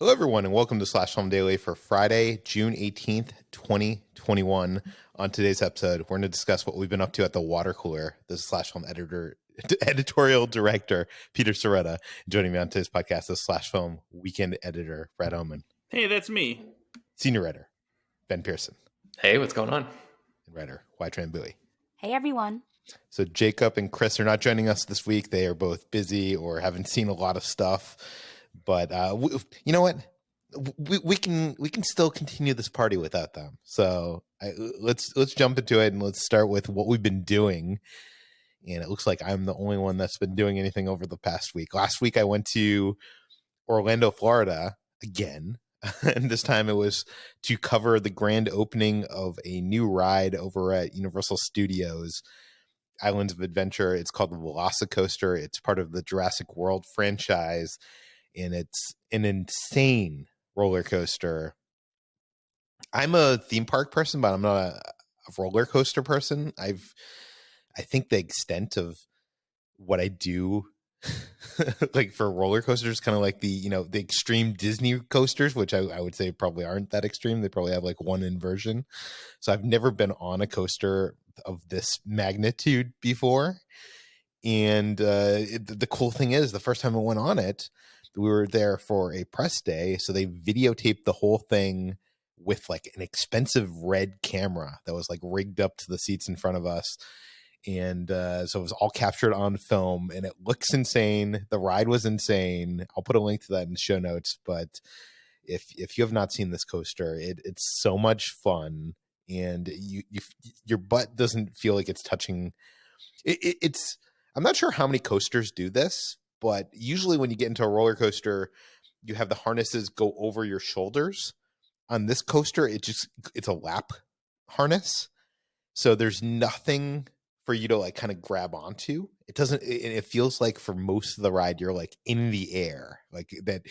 Hello, everyone, and welcome to Slash Film Daily for Friday, June 18th, 2021. On today's episode, we're going to discuss what we've been up to at the water cooler. This is Slash Film Editorial Director Peter Sciretta. Joining me on today's podcast is Slash Film Weekend Editor Brad Oman. Hey, that's me. Senior Writer Ben Pearson. Hey, what's going on? And Writer Hoai-Tran Bui. Hey, everyone. So Jacob and Chris are not joining us this week. They are both busy or haven't seen a lot of stuff. But you know what? We can still continue this party without them. So let's jump into it and let's start with what we've been doing. And it looks like I'm the only one that's been doing anything over the past week. Last week I went to Orlando, Florida again, and this time it was to cover the grand opening of a new ride over at Universal Studios Islands of Adventure. It's called the VelociCoaster. It's part of the Jurassic World franchise. And it's an insane roller coaster. I'm a theme park person, but I'm not a roller coaster person. I think the extent of what I do, like for roller coasters, kind of like the extreme Disney coasters, which I would say probably aren't that extreme. They probably have like one inversion. So I've never been on a coaster of this magnitude before. And the cool thing is, the first time I went on it, we were there for a press day, so they videotaped the whole thing with like an expensive red camera that was like rigged up to the seats in front of us. And so it was all captured on film, and it looks insane. The ride was insane. I'll put a link to that in the show notes. But if you have not seen this coaster, it's so much fun, and your butt doesn't feel like it's touching. It's I'm not sure how many coasters do this, but usually when you get into a roller coaster, you have the harnesses go over your shoulders. On this coaster, it's a lap harness. So there's nothing for you to like kind of grab onto. It feels like for most of the ride, you're like in the air. Like that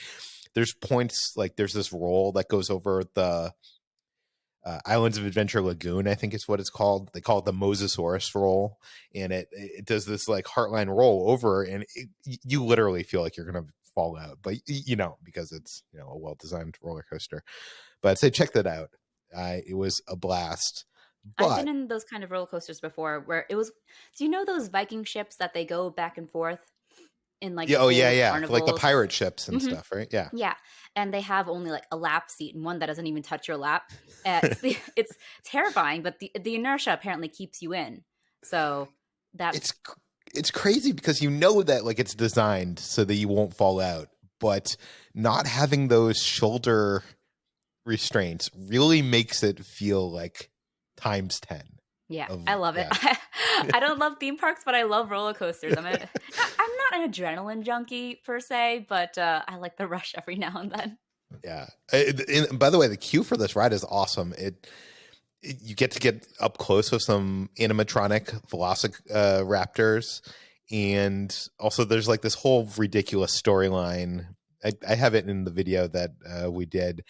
there's points, like there's this roll that goes over the Islands of Adventure Lagoon, I think is what it's called. They call it the Mosasaurus roll, and it does this like heartline roll over, and you literally feel like you're gonna fall out, but because it's a well-designed roller coaster. But I'd say check that out. It was a blast. But I've been in those kind of roller coasters before, where it was. Do you know those Viking ships that they go back and forth in like? Yeah, like the pirate ships and stuff, right? Yeah. And they have only like a lap seat and one that doesn't even touch your lap. It's terrifying, but the inertia apparently keeps you in. So that's it's crazy because that like it's designed so that you won't fall out, but not having those shoulder restraints really makes it feel like times 10. Yeah, I love it. I don't love theme parks, but I love roller coasters. I'm not an adrenaline junkie per se, but I like the rush every now and then. Yeah. And by the way, the queue for this ride is awesome. You get to get up close with some animatronic velociraptors, and also there's like this whole ridiculous storyline. I have it in the video that we did,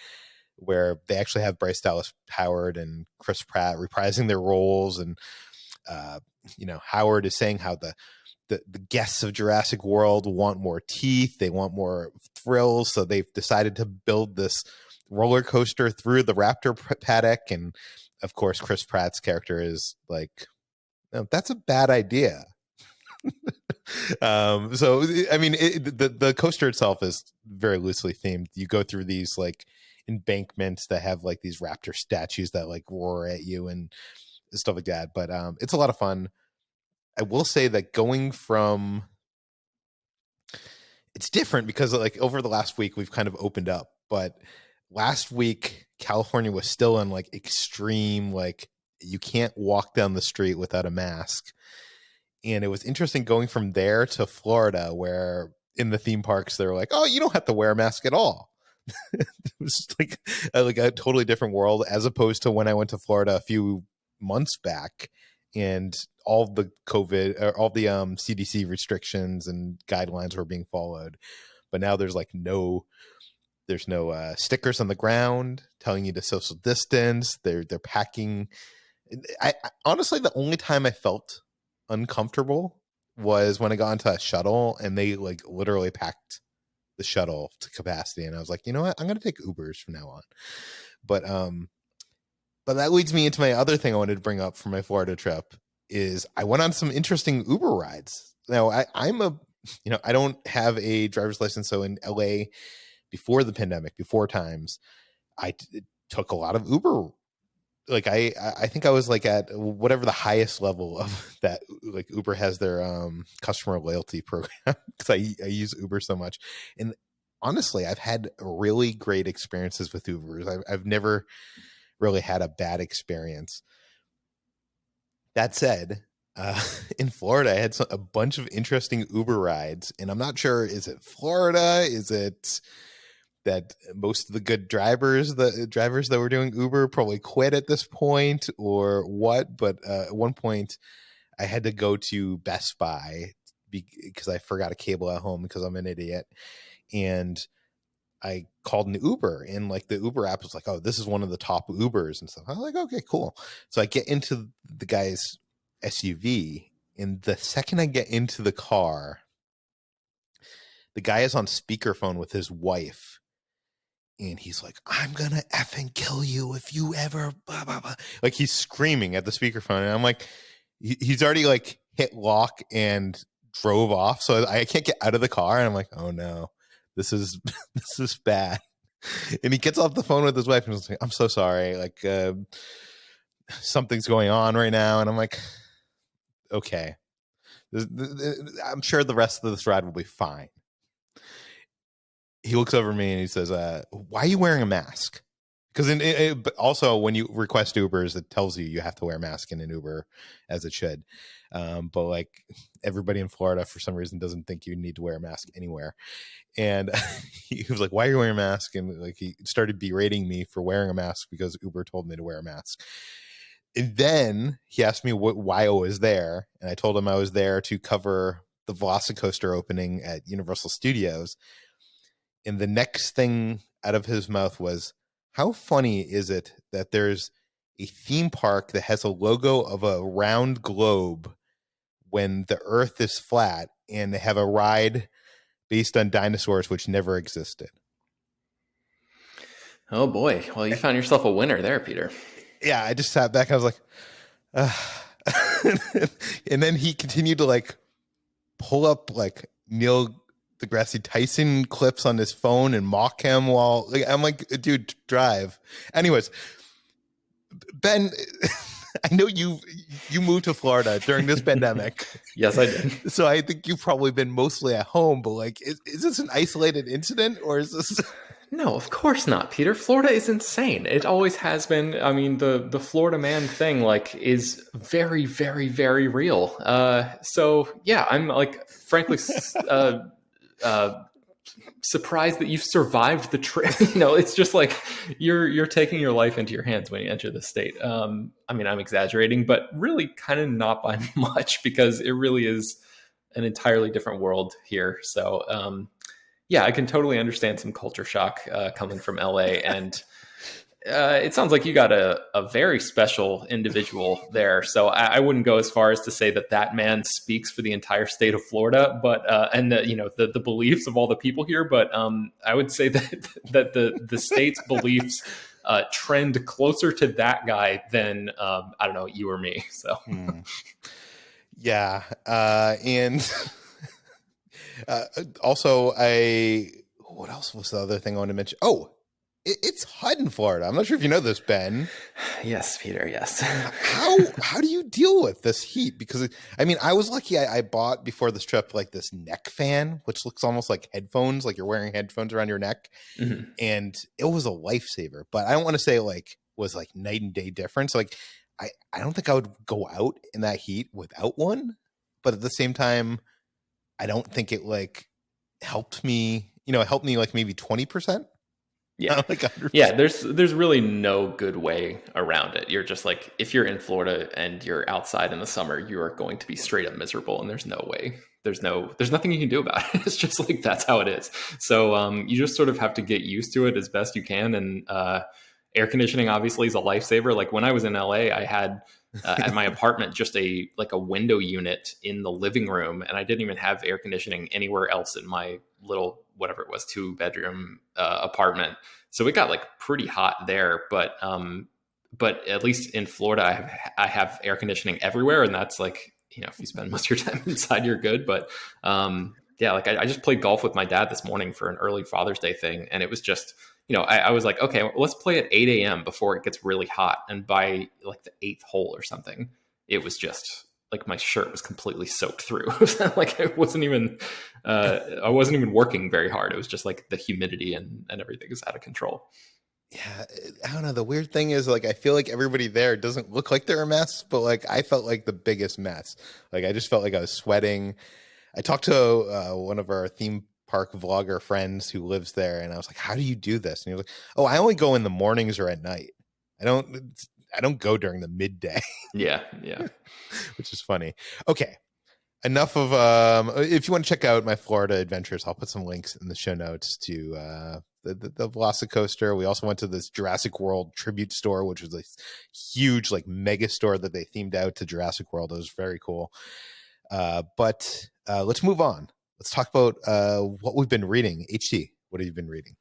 where they actually have Bryce Dallas Howard and Chris Pratt reprising their roles, and Howard is saying how the guests of Jurassic World want more teeth, they want more thrills, so they've decided to build this roller coaster through the raptor paddock. And of course, Chris Pratt's character is like, no, that's a bad idea. So I mean, the coaster itself is very loosely themed. You go through these like embankments that have like these raptor statues that like roar at you and stuff like that. But it's a lot of fun. I will say that it's different because like over the last week we've kind of opened up, but last week California was still in like extreme, like you can't walk down the street without a mask. And it was interesting going from there to Florida, where in the theme parks they're like, oh, you don't have to wear a mask at all. It was like a totally different world, as opposed to when I went to Florida a few months back, and all the COVID or all the CDC restrictions and guidelines were being followed. But now there's like no stickers on the ground telling you to social distance. They're packing. I honestly, the only time I felt uncomfortable was when I got into a shuttle and they like literally packed the shuttle to capacity, and I was like, you know what, I'm going to take Ubers from now on. But that leads me into my other thing I wanted to bring up for my Florida trip is I went on some interesting Uber rides. Now I'm I don't have a driver's license. So in LA before the pandemic, before times, I took a lot of Uber. Like I think I was like at whatever the highest level of that, like Uber has their customer loyalty program because I use Uber so much. And honestly, I've had really great experiences with Ubers. I've never really had a bad experience. That said, in Florida, I had a bunch of interesting Uber rides, and I'm not sure, is it Florida? Is it that most of the good drivers that were doing Uber probably quit at this point or what? But at one point I had to go to Best Buy because I forgot a cable at home because I'm an idiot. And I called an Uber, and like the Uber app was like, oh, this is one of the top Ubers and stuff. I was like, okay, cool. So I get into the guy's SUV, and the second I get into the car, the guy is on speakerphone with his wife. And he's like, I'm going to effing kill you if you ever, blah, blah, blah. Like he's screaming at the speakerphone. And I'm like, he's already like hit lock and drove off. So I can't get out of the car. And I'm like, oh no, this is bad. And he gets off the phone with his wife and he's like, I'm so sorry. Like something's going on right now. And I'm like, okay, I'm sure the rest of this ride will be fine. He looks over at me and he says, why are you wearing a mask? Because also when you request Ubers, it tells you have to wear a mask in an Uber, as it should. But like everybody in Florida, for some reason, doesn't think you need to wear a mask anywhere. And he was like, why are you wearing a mask? And like he started berating me for wearing a mask because Uber told me to wear a mask. And then he asked me why I was there. And I told him I was there to cover the VelociCoaster opening at Universal Studios. And the next thing out of his mouth was, how funny is it that there's a theme park that has a logo of a round globe when the earth is flat, and they have a ride based on dinosaurs which never existed? Oh boy. Well, you found yourself a winner there, Peter. Yeah, I just sat back. I was like, and then he continued to like pull up like Neil deGrasse Tyson clips on his phone and mock him while like, I'm like, dude, drive. Anyways, Ben, I know you moved to Florida during this pandemic. Yes, I did. So I think you've probably been mostly at home, but like, is this an isolated incident or is this? No, of course not, Peter. Florida is insane. It always has been. I mean, the Florida man thing like is very, very, very real. So yeah, I'm like, frankly, surprised that you've survived the trip. It's just like you're taking your life into your hands when you enter the state. I mean, I'm exaggerating, but really kind of not by much, because it really is an entirely different world here. So yeah, I can totally understand some culture shock coming from LA. And it sounds like you got a very special individual there. So I wouldn't go as far as to say that man speaks for the entire state of Florida, but and the beliefs of all the people here. But I would say that the state's beliefs trend closer to that guy than I don't know, you or me. So yeah, and also what else was the other thing I wanted to mention? Oh. It's hot in Florida. I'm not sure if you know this, Ben. Yes, Peter. Yes. How do you deal with this heat? Because I mean, I was lucky. I bought before this trip like this neck fan, which looks almost like headphones, like you're wearing headphones around your neck, and it was a lifesaver. But I don't want to say like was like night and day difference. Like I don't think I would go out in that heat without one. But at the same time, I don't think it like helped me. It helped me like maybe 20%. Yeah. Like 100%. Yeah. There's really no good way around it. You're just like, if you're in Florida and you're outside in the summer, you are going to be straight up miserable, and there's no way. There's nothing you can do about it. It's just like, that's how it is. So you just sort of have to get used to it as best you can. And air conditioning obviously is a lifesaver. Like when I was in LA, I had at my apartment just a window unit in the living room, and I didn't even have air conditioning anywhere else in my little whatever it was, 2-bedroom apartment. So it got like pretty hot there, but at least in Florida, I have air conditioning everywhere, and that's like, if you spend most of your time inside, you're good. But yeah, like I just played golf with my dad this morning for an early Father's Day thing, and it was just, I was like, okay, well, let's play at 8 a.m. before it gets really hot, and by like the 8th hole or something, it was just like my shirt was completely soaked through. Like I wasn't even working very hard. It was just like the humidity and everything is out of control. Yeah, I don't know. The weird thing is, like, I feel like everybody there doesn't look like they're a mess, but like I felt like the biggest mess. Like I just felt like I was sweating. I talked to one of our theme park vlogger friends who lives there, and I was like, "How do you do this?" And he was like, "Oh, I only go in the mornings or at night. I don't go during the midday." Yeah, Which is funny. Okay. Enough of if you want to check out my Florida adventures, I'll put some links in the show notes to the VelociCoaster. We also went to this Jurassic World tribute store, which was a huge like mega store that they themed out to Jurassic World. It was very cool. But let's move on. Let's talk about what we've been reading. HT, what have you been reading?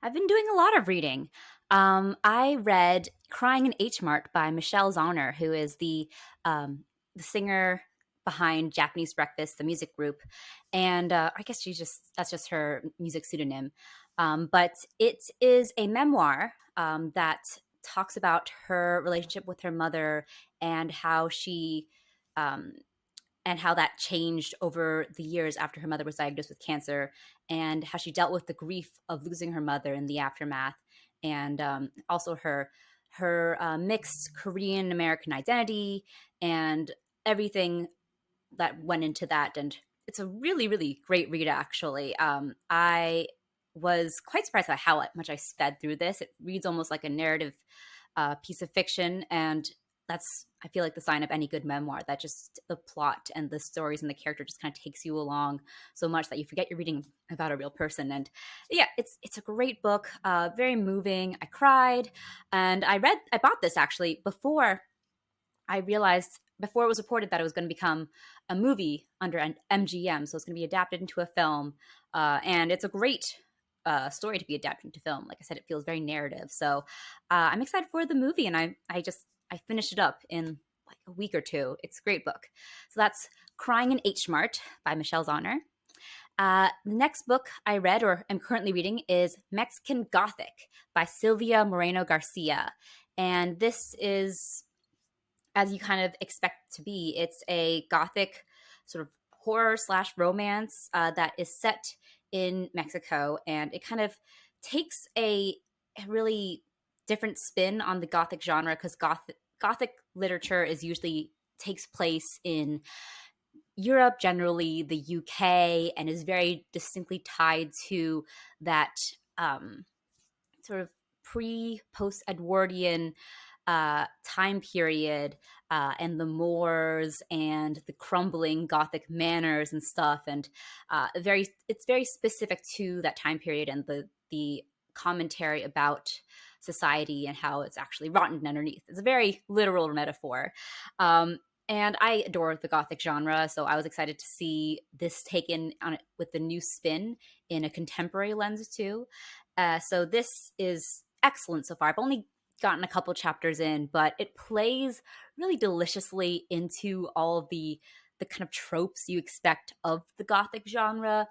I've been doing a lot of reading. I read Crying in H Mart by Michelle Zauner, who is the singer behind Japanese Breakfast, the music group. And I guess that's just her music pseudonym. But it is a memoir that talks about her relationship with her mother and how how that changed over the years after her mother was diagnosed with cancer, and how she dealt with the grief of losing her mother in the aftermath, and also her mixed Korean American identity and everything that went into that. And it's a really, really great read, actually. I was quite surprised by how much I sped through this. It reads almost like a narrative piece of fiction, and that's, I feel like, the sign of any good memoir, that just the plot and the stories and the character just kind of takes you along so much that you forget you're reading about a real person. And yeah, it's a great book, very moving. I cried, and I bought this actually before it was reported that it was going to become a movie under an MGM, so it's going to be adapted into a film, and it's a great story to be adapted into film. Like I said, it feels very narrative, so I'm excited for the movie, and I finished it up in like a week or two. It's a great book. So that's Crying in H Mart by Michelle Zauner. The next book I read, or am currently reading, is Mexican Gothic by Silvia Moreno-Garcia, and this is, as you kind of expect to be, it's a Gothic sort of horror / romance that is set in Mexico, and it kind of takes a really different spin on the Gothic genre, because Gothic literature usually takes place in Europe, generally the UK, and is very distinctly tied to that sort of post-Edwardian time period, and the Moors and the crumbling Gothic manners and stuff, and it's very specific to that time period and the commentary about society and how it's actually rotten underneath. It's a very literal metaphor. And I adore the Gothic genre, so I was excited to see this taken on it with the new spin in a contemporary lens too. So this is excellent so far. I've only gotten a couple chapters in, but it plays really deliciously into all of the kind of tropes you expect of the Gothic genre.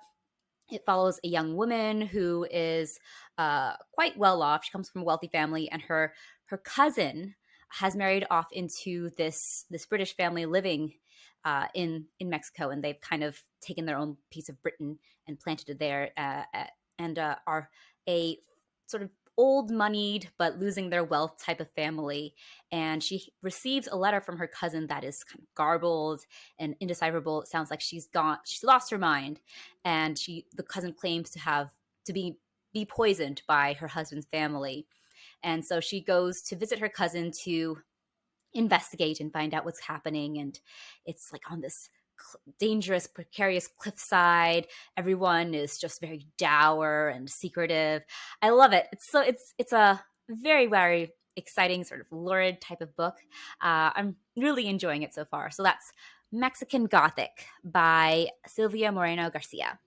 It follows a young woman who is quite well off. She comes from a wealthy family, and her cousin has married off into this British family living in Mexico, and they've kind of taken their own piece of Britain and planted it there, and are a sort of old moneyed but losing their wealth type of family. And she receives a letter from her cousin that is kind of garbled and indecipherable. It sounds like she's lost her mind, and the cousin claims to be poisoned by her husband's family. And so she goes to visit her cousin to investigate and find out what's happening. And it's like on this dangerous, precarious cliffside. Everyone is just very dour and secretive. I love it. It's a very, very exciting, sort of lurid type of book. I'm really enjoying it so far. So that's Mexican Gothic by Silvia Moreno-Garcia.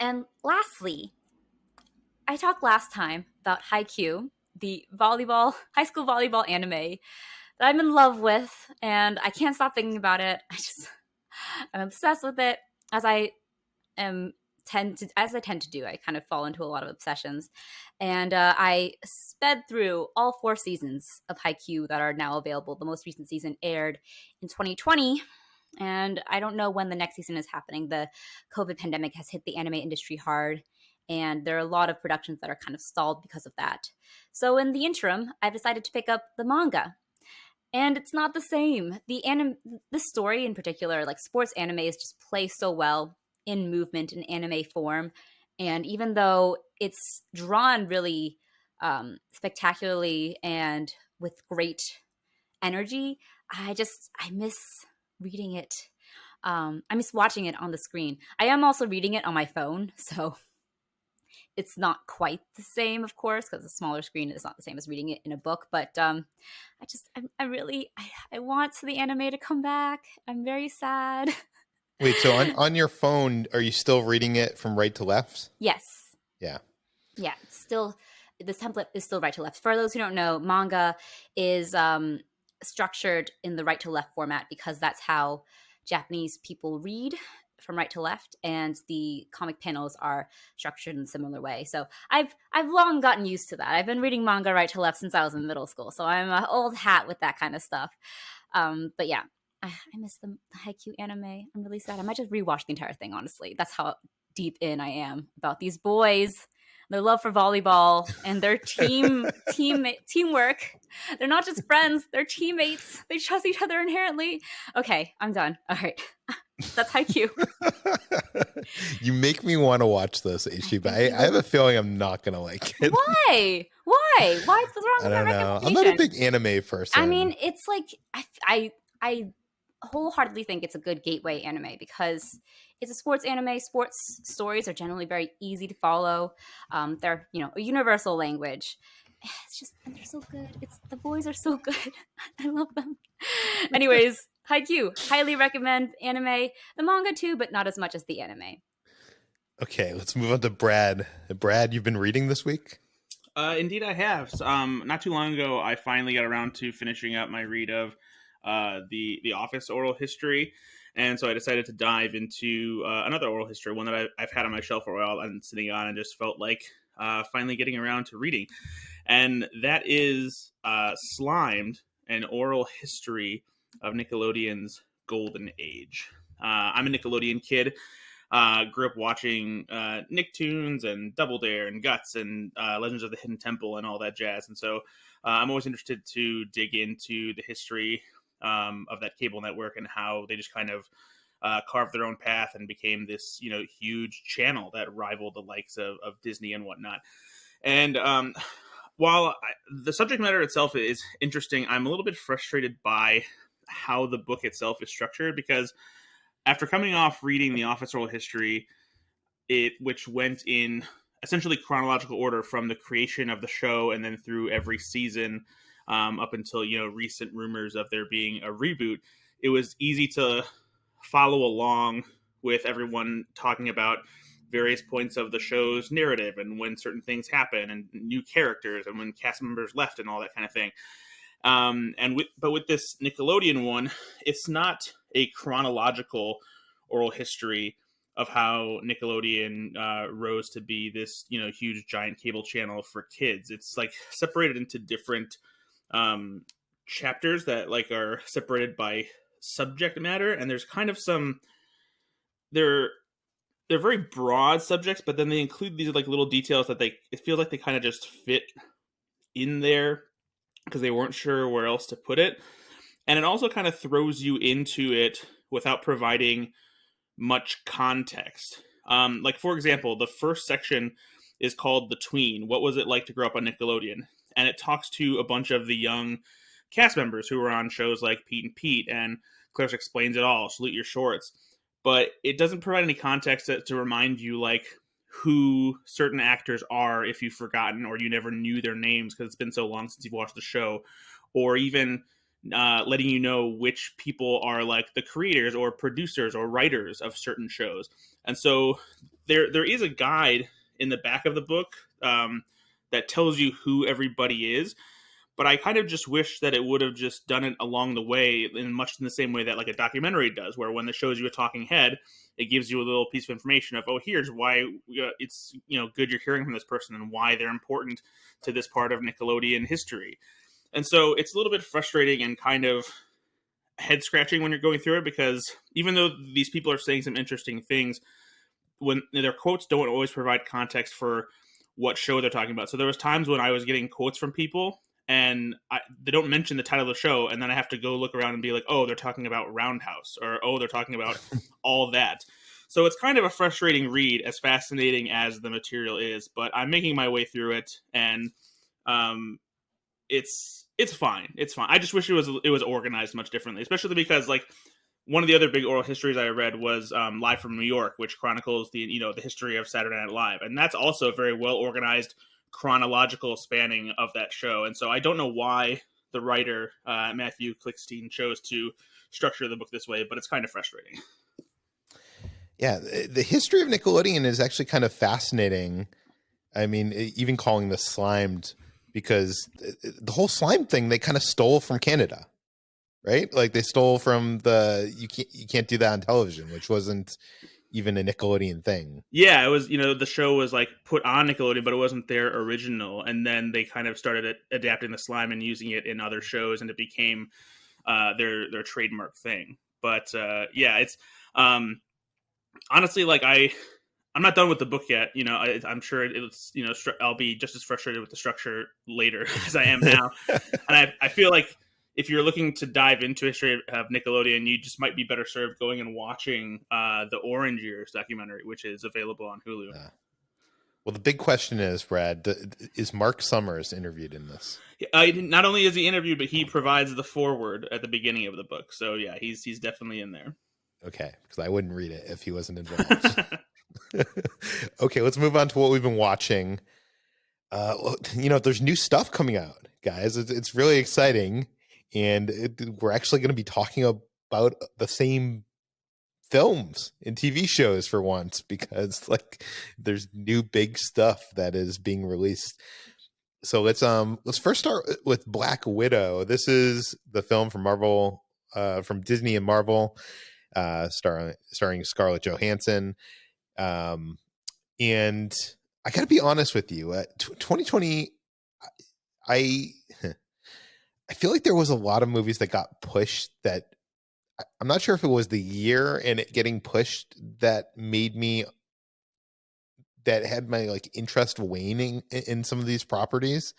And lastly, I talked last time about Haikyu, the high school volleyball anime that I'm in love with, and I can't stop thinking about it. I'm obsessed with it, as I tend to do. I kind of fall into a lot of obsessions, and I sped through all 4 seasons of Haikyu that are now available. The most recent season aired in 2020, and I don't know when the next season is happening. The COVID pandemic has hit the anime industry hard, and there are a lot of productions that are kind of stalled because of that. So in the interim, I've decided to pick up the manga. And it's not the same. The story in particular, like sports animes, just play so well in movement in anime form. And even though it's drawn really spectacularly and with great energy, I miss reading it. I miss watching it on the screen. I am also reading it on my phone, so it's not quite the same, of course, because the smaller screen is not the same as reading it in a book. But I want the anime to come back. I'm very sad. Wait, so on your phone, are you still reading it from right to left? Yes. Yeah. Yeah, it's still, this template is still right to left. For those who don't know, manga is structured in the right to left format because that's how Japanese people read, from right to left, and the comic panels are structured in a similar way. So I've long gotten used to that. I've been reading manga right to left since I was in middle school, so I'm an old hat with that kind of stuff. But yeah, I miss the Haikyu anime. I'm really sad. I might just rewatch the entire thing, honestly. That's how deep in I am about these boys, their love for volleyball, and their teamwork. They're not just friends, they're teammates. They trust each other inherently. Okay, I'm done. All right. That's Haikyu. You make me want to watch this, Ishi, but I have a feeling I'm not going to like it. Why? What's wrong with my recommendation? I'm not a big anime person. I mean, it's like I wholeheartly think it's a good gateway anime because it's a sports anime. Sports stories are generally very easy to follow. They're a universal language. It's just, and they're so good. The boys are so good. I love them. Anyways, Haikyu, highly recommend anime. The manga too, but not as much as the anime. Okay, let's move on to Brad. Brad, you've been reading this week? Indeed, I have. Not too long ago, I finally got around to finishing up my read of the Office oral history, and so I decided to dive into another oral history, one that I've had on my shelf for a while and sitting on, and just felt like finally getting around to reading. And that is Slimed, an oral history of Nickelodeon's golden age. I'm a Nickelodeon kid. Grew up watching Nicktoons and Double Dare and Guts and Legends of the Hidden Temple and all that jazz. And so I'm always interested to dig into the history of that cable network and how they just kind of carved their own path and became this, huge channel that rivaled the likes of Disney and whatnot. And while the subject matter itself is interesting, I'm a little bit frustrated by how the book itself is structured, because after coming off reading the Office oral history, which went in essentially chronological order from the creation of the show and then through every season up until recent rumors of there being a reboot, it was easy to follow along with everyone talking about various points of the show's narrative and when certain things happen and new characters and when cast members left and all that kind of thing. But with this Nickelodeon one, it's not a chronological oral history of how Nickelodeon rose to be this, huge giant cable channel for kids. It's like separated into different chapters that are separated by subject matter, and there's kind of they're very broad subjects, but then they include these little details that it feels like they kind of just fit in there because they weren't sure where else to put it. And it also kind of throws you into it without providing much context. For example, the first section is called The Tween. What was it like to grow up on Nickelodeon? And it talks to a bunch of the young cast members who were on shows like Pete and Pete and Clarence Explains It All, Salute Your Shorts. But it doesn't provide any context to remind you who certain actors are if you've forgotten or you never knew their names because it's been so long since you've watched the show, or even letting you know which people are the creators or producers or writers of certain shows. And so there is a guide in the back of the book that tells you who everybody is. But I kind of just wish that it would have just done it along the way, in much in the same way that like a documentary does, where when it shows you a talking head, it gives you a little piece of information of, oh, here's why it's good you're hearing from this person and why they're important to this part of Nickelodeon history. And so it's a little bit frustrating and kind of head scratching when you're going through it, because even though these people are saying some interesting things, when their quotes don't always provide context for what show they're talking about. So there was times when I was getting quotes from people and they don't mention the title of the show, and then I have to go look around and be like, oh, they're talking about Roundhouse, or oh, they're talking about all that. So it's kind of a frustrating read, as fascinating as the material is, but I'm making my way through it, and it's fine. It's fine. I just wish it was organized much differently, especially because like one of the other big oral histories I read was Live from New York, which chronicles the history of Saturday Night Live, and that's also a very well organized chronological spanning of that show. And so I don't know why the writer Matthew Klickstein chose to structure the book this way, but it's kind of frustrating. Yeah, the history of Nickelodeon is actually kind of fascinating. I mean, even calling this Slimed, because the whole slime thing they kind of stole from Canada, right? Like they stole from you can't do that on television, which wasn't even a Nickelodeon thing. Yeah, it was, the show was like put on Nickelodeon, but it wasn't their original. And then they kind of started adapting the slime and using it in other shows, and it became their trademark thing. But yeah, it's honestly, like I'm not done with the book yet. I'm sure it's, I'll be just as frustrated with the structure later as I am now. And I feel like if you're looking to dive into history of Nickelodeon, you just might be better served going and watching the Orange Years documentary, which is available on Hulu. Well, the big question is, Brad, is Mark Summers interviewed in this? Not only is he interviewed, but he provides the foreword at the beginning of the book. So yeah, he's definitely in there. Okay, because I wouldn't read it if he wasn't involved. Okay, let's move on to what we've been watching. There's new stuff coming out, guys. It's really exciting. And we're actually going to be talking about the same films and TV shows for once, because like there's new big stuff that is being released. So let's first start with Black Widow. This is the film from Marvel, from Disney and Marvel, starring Scarlett Johansson. And I got to be honest with you, 2020, I feel like there was a lot of movies that got pushed that I'm not sure if it was the year and it getting pushed that had my like interest waning in some of these properties.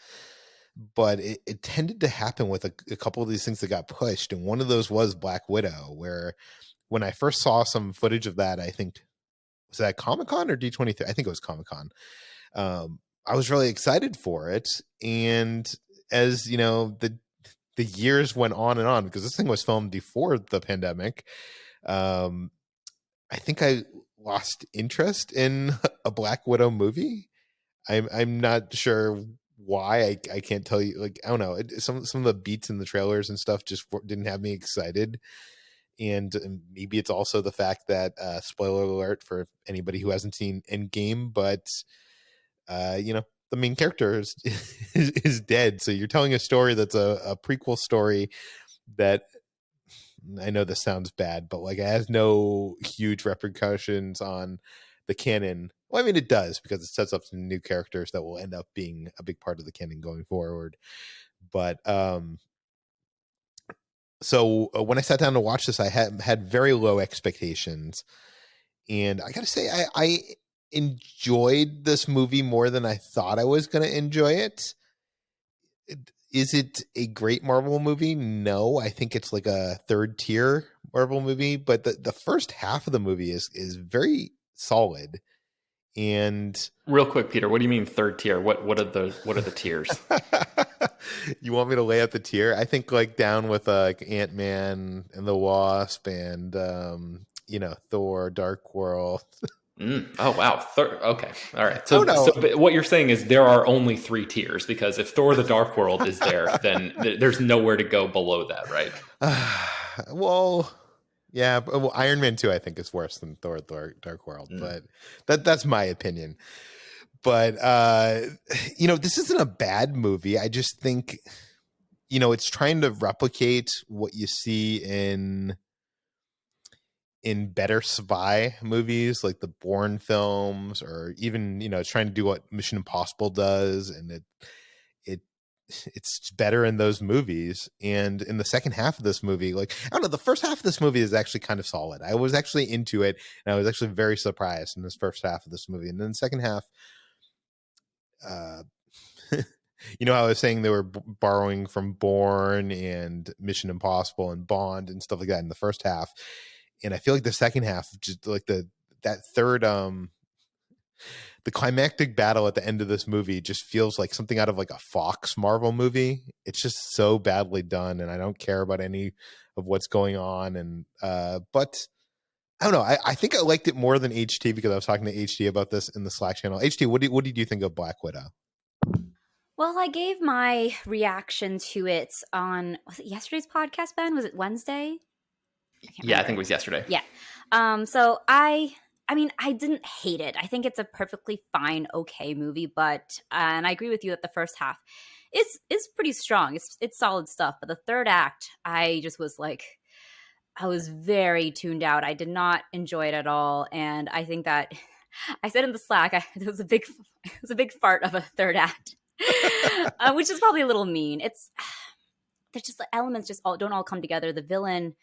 But it tended to happen with a couple of these things that got pushed. And one of those was Black Widow, where when I first saw some footage of that, I think, was that Comic-Con or D23? I think it was Comic-Con. I was really excited for it. And as the years went on and on, because this thing was filmed before the pandemic, I think I lost interest in a Black Widow movie. I'm not sure why. I can't tell you. Like, I don't know. Some of the beats in the trailers and stuff just didn't have me excited. And maybe it's also the fact that spoiler alert for anybody who hasn't seen Endgame, but the main character is dead. So you're telling a story that's a prequel story that, I know this sounds bad, but like it has no huge repercussions on the canon. Well, I mean, it does, because it sets up some new characters that will end up being a big part of the canon going forward. But so when I sat down to watch this, I had very low expectations, and I gotta say, I enjoyed this movie more than I thought I was going to enjoy it. Is it a great Marvel movie? No, I think it's like a third tier Marvel movie, but the first half of the movie is very solid. And real quick, Peter, what do you mean third tier? What are the tiers? You want me to lay out the tier? I think like down with like Ant-Man and the Wasp and Thor, Dark World. Oh wow! Okay, all right. So what you're saying is there are only 3 tiers, because if Thor: The Dark World is there, then there's nowhere to go below that, right? Well, Yeah, well, Iron Man 2 I think is worse than Thor Dark World, but that's my opinion. But this isn't a bad movie. I just think it's trying to replicate what you see in better spy movies like the Bourne films, or even it's trying to do what Mission Impossible does, and it's better in those movies. And in the second half of this movie, like, I don't know, the first half of this movie is actually kind of solid. I was actually into it, and I was actually very surprised in this first half of this movie. And then the second half, how I was saying they were borrowing from Bourne and Mission Impossible and Bond and stuff like that in the first half. And I feel like the second half, just like that third, the climactic battle at the end of this movie just feels like something out of like a Fox Marvel movie. It's just so badly done, and I don't care about any of what's going on. And but I don't know. I think I liked it more than HT because I was talking to HT about this in the Slack channel. HT, what did you think of Black Widow? Well, I gave my reaction to it on, was it yesterday's podcast, Ben? Was it Wednesday? I think it was yesterday. Yeah. So I didn't hate it. I think it's a perfectly fine, okay movie, but and I agree with you that the first half is pretty strong. It's solid stuff. But the third act, I just was like, I was very tuned out. I did not enjoy it at all, and I think that I said in the Slack, it was a big fart of a third act, which is probably a little mean. There's just the elements don't all come together. The villain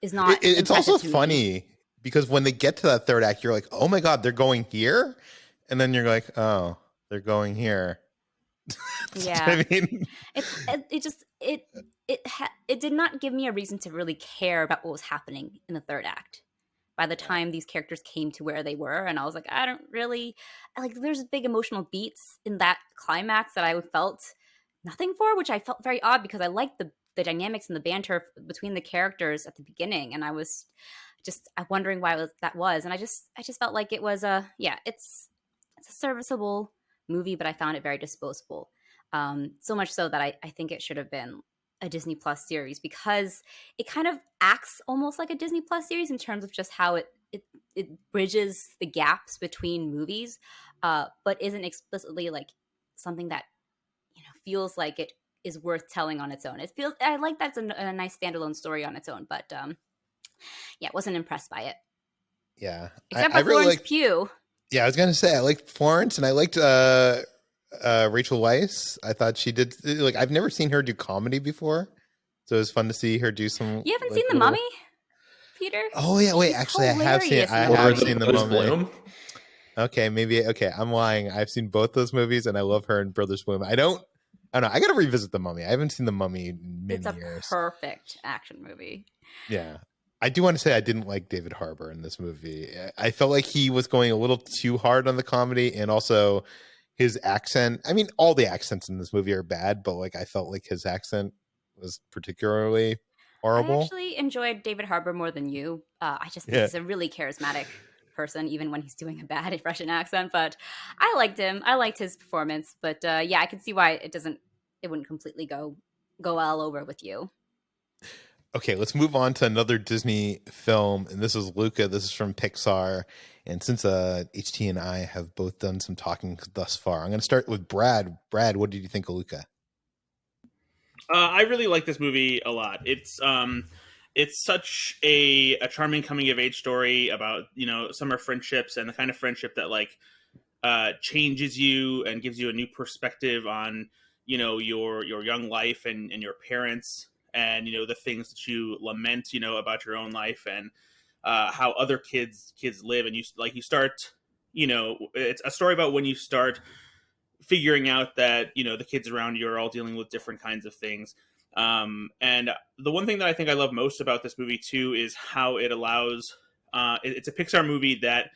is not. It's also funny because when they get to that third act, you're like, oh my God, they're going here. And then you're like, oh, they're going here. Yeah. I mean, it did not give me a reason to really care about what was happening in the third act. By the time these characters came to where they were, and I was like, I don't really like. There's big emotional beats in that climax that I felt nothing for, which I felt very odd because I liked the dynamics and the banter between the characters at the beginning, and I was just wondering why that was, and I just felt like it was it's a serviceable movie, but I found it very disposable. So much so that I think it should have been a Disney Plus series, because it kind of acts almost like a Disney Plus series in terms of just how it bridges the gaps between movies, but isn't explicitly like something that feels like it is worth telling on its own. I like that's a nice standalone story on its own, but wasn't impressed by it. Yeah, except for really Florence Pugh. Yeah, I was gonna say I liked Florence, and I liked Rachel Weisz. I thought she did, like, I've never seen her do comedy before, so it was fun to see her do some. You haven't seen The Mummy, Peter? Oh yeah, wait. Actually, I have seen The Mummy. Bloom? Okay, I'm lying. I've seen both those movies, and I love her in Brothers Bloom. I don't know. I got to revisit The Mummy. I haven't seen The Mummy in many years. It's a perfect action movie. Yeah. I do want to say I didn't like David Harbour in this movie. I felt like he was going a little too hard on the comedy, and also his accent. I mean, all the accents in this movie are bad, but like I felt like his accent was particularly horrible. I actually enjoyed David Harbour more than you. I just think he's a really charismatic person, even when he's doing a bad Russian accent. But I liked him. I liked his performance. But I can see why it wouldn't completely go all over with you. Okay, let's move on to another Disney film, and this is Luca. This is from Pixar, and since HT and I have both done some talking thus far, I'm going to start with Brad. Brad, what did you think of Luca? I really like this movie a lot. It's such a charming coming of age story about summer friendships and the kind of friendship that like changes you and gives you a new perspective on your young life and your parents. And the things that you lament about your own life and how other kids live, and you start it's a story about when you start figuring out that the kids around you are all dealing with different kinds of things. And the one thing that I think I love most about this movie too is how it allows it's a Pixar movie that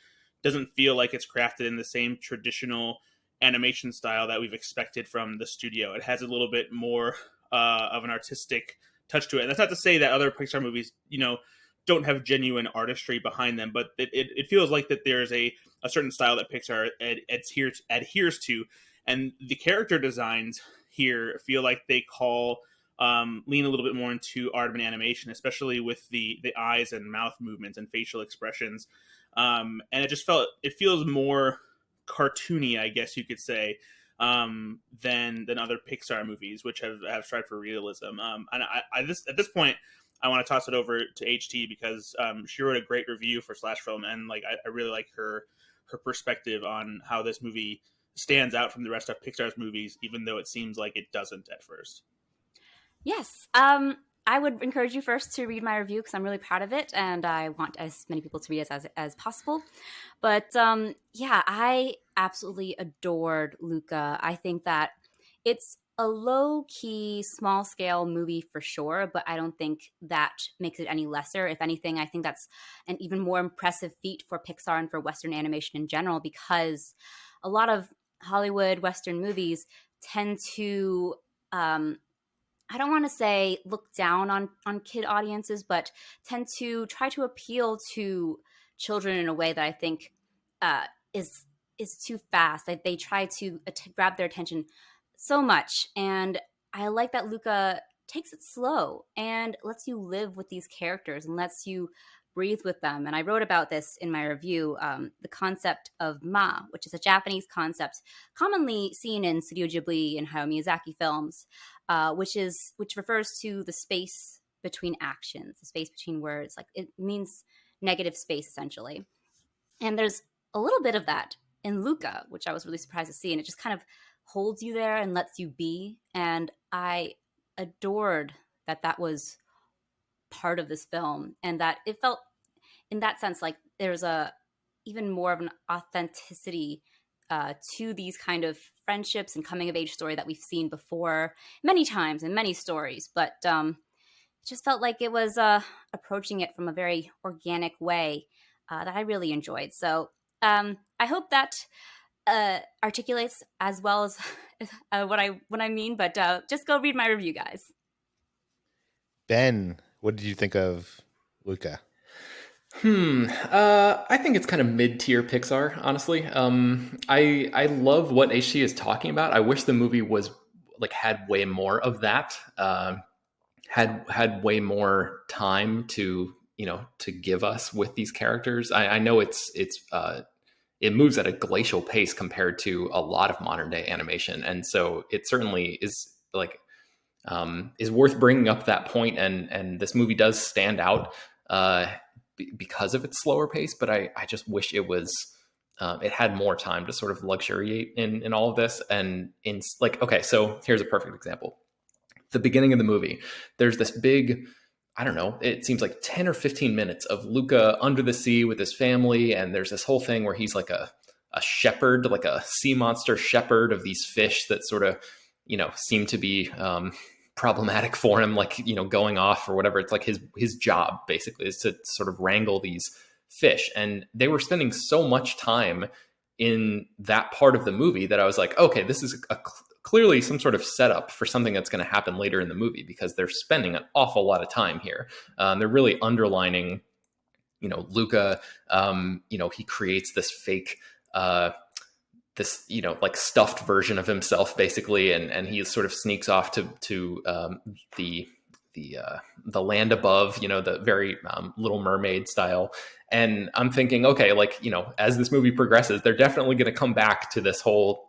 doesn't feel like it's crafted in the same traditional animation style that we've expected from the studio. It has a little bit more of an artistic touch to it. And that's not to say that other Pixar movies, don't have genuine artistry behind them, but it feels like that there's a certain style that Pixar adheres to. And the character designs here feel like they call lean a little bit more into art and animation, especially with the eyes and mouth movements and facial expressions. And it feels more cartoony, I guess you could say, than other Pixar movies, which have tried for realism. And at this point, I want to toss it over to HT because she wrote a great review for Slash Film, and like I really like her perspective on how this movie stands out from the rest of Pixar's movies, even though it seems like it doesn't at first. Yes. I would encourage you first to read my review because I'm really proud of it, and I want as many people to read it as possible. But yeah, I absolutely adored Luca. I think that it's a low-key, small-scale movie for sure, but I don't think that makes it any lesser. If anything, I think that's an even more impressive feat for Pixar and for Western animation in general, because a lot of Hollywood Western movies tend to I don't want to say look down on kid audiences, but tend to try to appeal to children in a way that I think is too fast. They try to grab their attention so much, and I like that Luca takes it slow and lets you live with these characters and lets you breathe with them. And I wrote about this in my review, the concept of ma, which is a Japanese concept commonly seen in Studio Ghibli and Hayao Miyazaki films, which refers to the space between actions, the space between words. Like, it means negative space essentially. And there's a little bit of that in Luca, which I was really surprised to see. And it just kind of holds you there and lets you be. And I adored that was part of this film, and that it felt in that sense like there's even more of an authenticity to these kind of friendships and coming of age story that we've seen before many times in many stories, but it just felt like it was approaching it from a very organic way that I really enjoyed. So I hope that articulates as well as what I mean, but just go read my review, guys. Ben, what did you think of Luca? I think it's kind of mid-tier Pixar, honestly. I love what HT is talking about. I wish the movie was had way more of that. Had way more time to give us with these characters. I know it moves at a glacial pace compared to a lot of modern day animation, and so it certainly is worth bringing up that point. And this movie does stand out because of its slower pace, but I just wish it was it had more time to sort of luxuriate in all of this. And okay, so here's a perfect example. The beginning of the movie, there's this big, I don't know, it seems like 10 or 15 minutes of Luca under the sea with his family, and there's this whole thing where he's like a shepherd, like a sea monster shepherd of these fish that sort of seem to be problematic for him, going off or whatever. It's like his job basically is to sort of wrangle these fish, and they were spending so much time in that part of the movie that I was like, okay, this is clearly some sort of setup for something that's going to happen later in the movie, because they're spending an awful lot of time here. They're really underlining, Luca, he creates this fake this stuffed version of himself basically, and he sort of sneaks off to the land above, the very Little Mermaid style. And I'm thinking, okay, as this movie progresses, they're definitely going to come back to this whole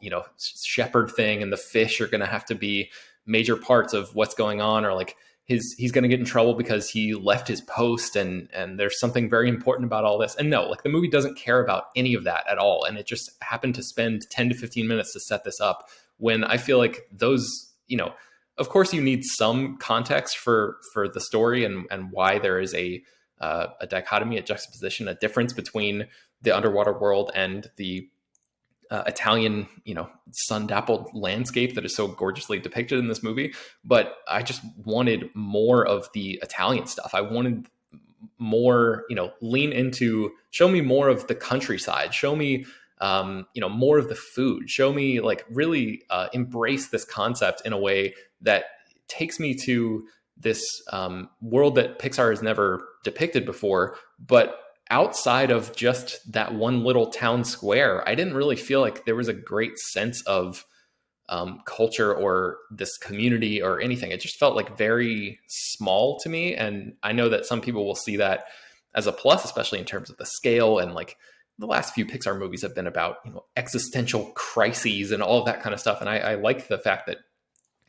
shepherd thing, and the fish are going to have to be major parts of what's going on, or he's going to get in trouble because he left his post, and there's something very important about all this. And no, the movie doesn't care about any of that at all. And it just happened to spend 10 to 15 minutes to set this up, when I feel like those, of course you need some context for the story and why there is a dichotomy, a juxtaposition, a difference between the underwater world and the Italian, sun-dappled landscape that is so gorgeously depicted in this movie. But I just wanted more of the Italian stuff. I wanted more, lean into, show me more of the countryside, show me, more of the food, show me really embrace this concept in a way that takes me to this world that Pixar has never depicted before. But outside of just that one little town square, I didn't really feel like there was a great sense of culture or this community or anything. It just felt like very small to me. And I know that some people will see that as a plus, especially in terms of the scale. And like the last few Pixar movies have been about, existential crises and all of that kind of stuff. And I like the fact that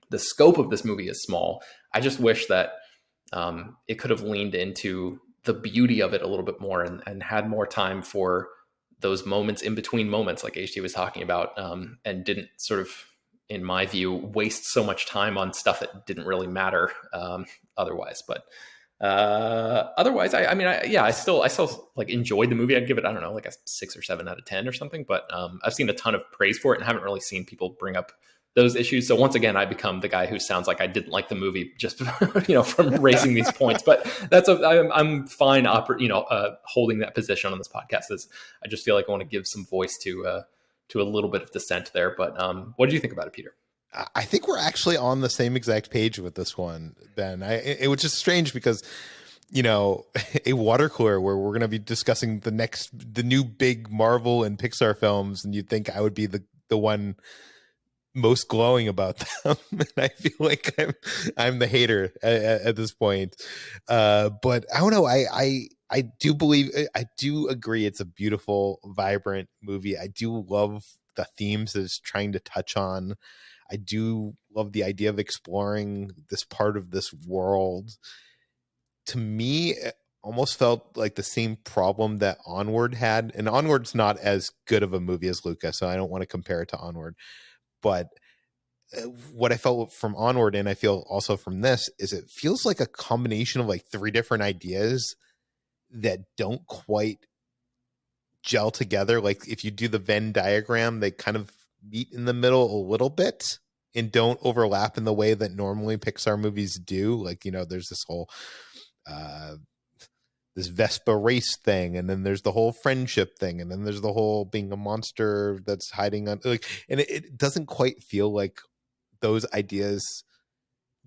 the scope of this movie is small. I just wish that it could have leaned into the beauty of it a little bit more and had more time for those moments in between moments like HT was talking about, and didn't sort of, in my view, waste so much time on stuff that didn't really matter otherwise. But otherwise, I still like enjoyed the movie. I'd give it, I don't know, like a 6 or 7 out of 10 or something. But I've seen a ton of praise for it and haven't really seen people bring up those issues. So once again, I become the guy who sounds like I didn't like the movie just from raising these points. But I'm fine holding that position on this podcast. As I just feel like I want to give some voice to a little bit of dissent there. But what did you think about it, Peter? I think we're actually on the same exact page with this one, Ben. It was just strange because, a water cooler where we're going to be discussing the new big Marvel and Pixar films, and you'd think I would be the one most glowing about them. And I feel like I'm the hater at this point. But I don't know. I do agree it's a beautiful, vibrant movie. I do love the themes that it's trying to touch on. I do love the idea of exploring this part of this world. To me, it almost felt like the same problem that Onward had. And Onward's not as good of a movie as Luca, so I don't want to compare it to Onward. But what I felt from Onward, and I feel also from this, is it feels like a combination of like 3 different ideas that don't quite gel together. Like if you do the Venn diagram, they kind of meet in the middle a little bit and don't overlap in the way that normally Pixar movies do. Like, there's this whole this Vespa race thing, and then there's the whole friendship thing, and then there's the whole being a monster that's hiding on, like, and it doesn't quite feel like those ideas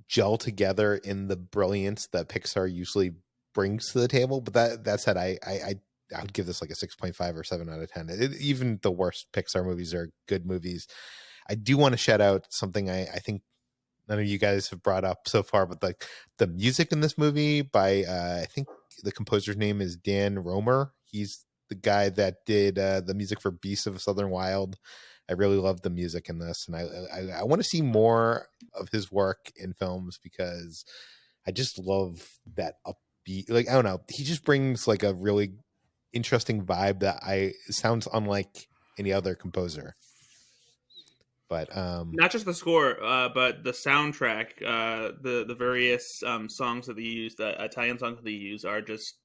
gel together in the brilliance that Pixar usually brings to the table. But that said, I would give this like a 6.5 or 7 out of 10. Even the worst Pixar movies are good movies. I do want to shout out something I think none of you guys have brought up so far, but like the music in this movie by I think the composer's name is Dan Romer. He's the guy that did the music for Beasts of Southern Wild. I really love the music in this, and I want to see more of his work in films because I just love that upbeat. Like, I don't know, he just brings like a really interesting vibe that sounds unlike any other composer. But not just the score, but the soundtrack, the various songs that they use, the Italian songs that they use, are just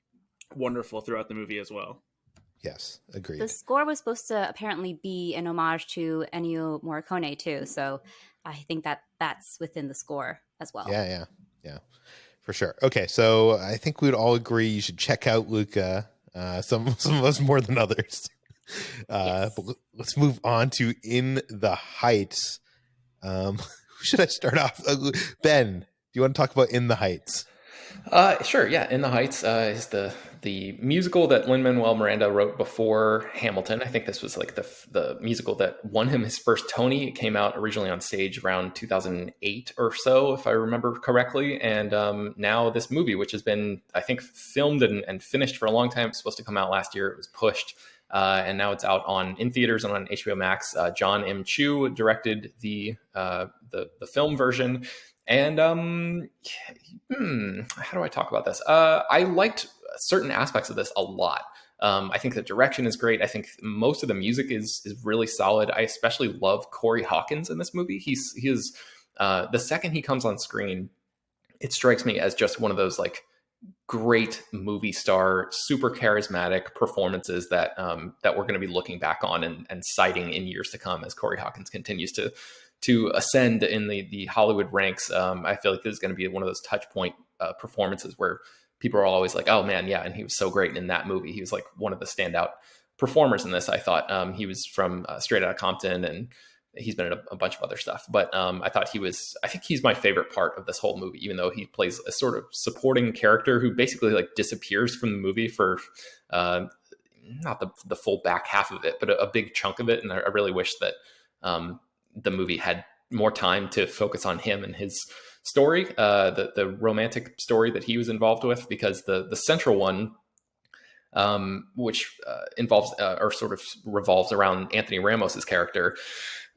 wonderful throughout the movie as well. Yes, agreed. The score was supposed to apparently be an homage to Ennio Morricone too, so I think that's within the score as well. Yeah, for sure. Okay, so I think we'd all agree you should check out Luca. Some of us more than others. Yes. But let's move on to In the Heights. Who should I start off? Ben, do you want to talk about In the Heights? Sure. Yeah. In the Heights is the musical that Lin-Manuel Miranda wrote before Hamilton. I think this was like the musical that won him his first Tony. It came out originally on stage around 2008 or so, if I remember correctly. And now this movie, which has been, I think, filmed and finished for a long time. It's supposed to come out last year. It was pushed. And now it's out in theaters and on HBO Max. John M. Chu directed the film version. And how do I talk about this? I liked certain aspects of this a lot. I think the direction is great. I think most of the music is really solid. I especially love Corey Hawkins in this movie. He is the second he comes on screen, it strikes me as just one of those like great movie star, super charismatic performances that we're going to be looking back on and citing in years to come as Corey Hawkins continues to ascend in the Hollywood ranks. I feel like this is going to be one of those touch point performances where people are always like, oh man, yeah. And he was so great in that movie. He was like one of the standout performers in this. I thought he was from Straight Outta Compton, and he's been in a bunch of other stuff, but I think he's my favorite part of this whole movie, even though he plays a sort of supporting character who basically like disappears from the movie for not the full back half of it, but a big chunk of it. And I really wish that the movie had more time to focus on him and his story, the romantic story that he was involved with, because the central one, which involves or sort of revolves around Anthony Ramos's character,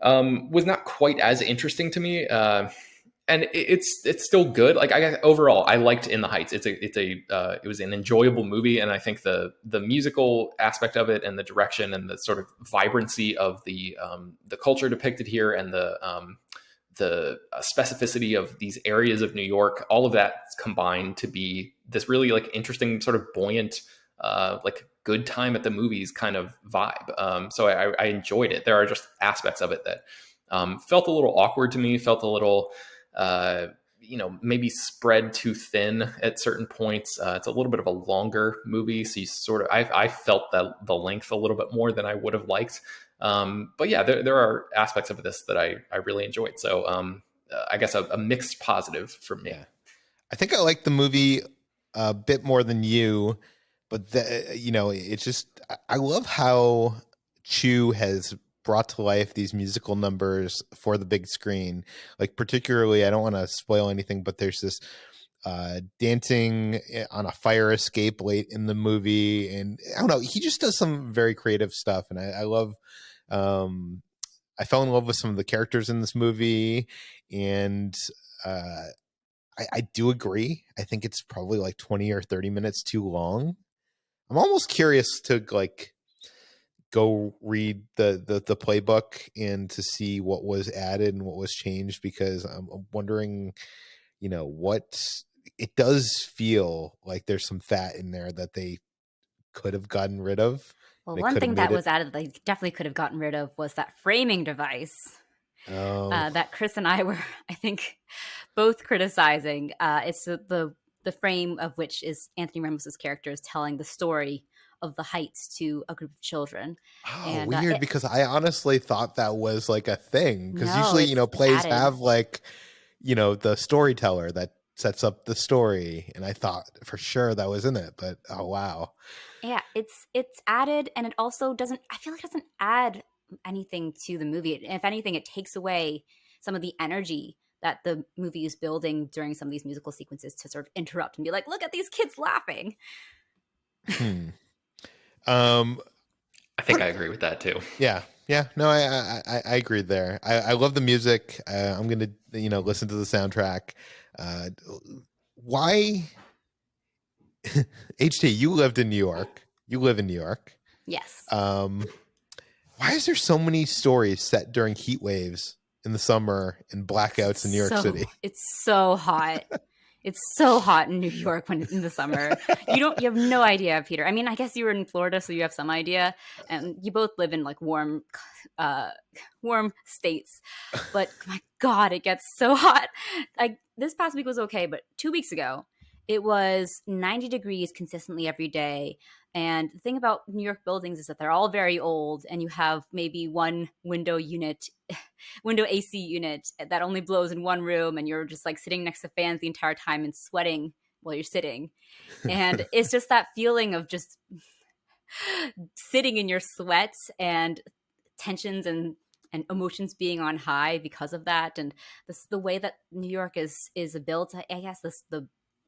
was not quite as interesting to me. And it's still good. Like overall, I liked In the Heights. It was an enjoyable movie, and I think the musical aspect of it, and the direction, and the sort of vibrancy of the culture depicted here, and the specificity of these areas of New York, all of that combined to be this really like interesting, sort of buoyant, like good time at the movies kind of vibe. So I enjoyed it. There are just aspects of it that felt a little awkward to me, felt a little, maybe spread too thin at certain points. It's a little bit of a longer movie, so you sort of, I felt that the length a little bit more than I would have liked. But yeah, there are aspects of this that I really enjoyed. So I guess a mixed positive for me. Yeah. I think I like the movie a bit more than you, but it's just, I love how Chu has brought to life these musical numbers for the big screen. Like particularly, I don't want to spoil anything, but there's this dancing on a fire escape late in the movie, and I don't know, he just does some very creative stuff, and I love I fell in love with some of the characters in this movie, and I do agree. I think it's probably like 20 or 30 minutes too long. I'm almost curious to like go read the playbook and to see what was added and what was changed, because I'm wondering, what it does feel like there's some fat in there that they could have gotten rid of. Well, one thing that was added that they definitely could have gotten rid of was that framing device. That Chris and I were, I think, both criticizing. It's the frame of which is Anthony Ramos's character is telling the story of the Heights to a group of children. Oh, and, weird, because I honestly thought that was like a thing, because no, usually plays added. have like the storyteller that sets up the story, and I thought for sure that was in it, but oh wow. Yeah, it's added, and it also doesn't, I feel like it doesn't add anything to the movie. If anything, it takes away some of the energy that the movie is building during some of these musical sequences to sort of interrupt and be like, look at these kids laughing. I think I agree with that too. Yeah. No, I agree there. I love the music. I'm gonna listen to the soundtrack. Why, HT? You lived in New York. You live in New York. Yes. Why is there so many stories set during heat waves in the summer and blackouts in New York City? It's so hot. It's so hot in New York when in the summer. You have no idea, Peter. I mean, I guess you were in Florida, so you have some idea, and you both live in like warm states. But my God, it gets so hot. Like this past week was okay, but 2 weeks ago, it was 90 degrees consistently every day. And the thing about New York buildings is that they're all very old, and you have maybe one window AC unit that only blows in one room, and you're just like sitting next to fans the entire time and sweating while you're sitting. And it's just that feeling of just sitting in your sweats and tensions and emotions being on high because of that. And the way that New York is built, I guess the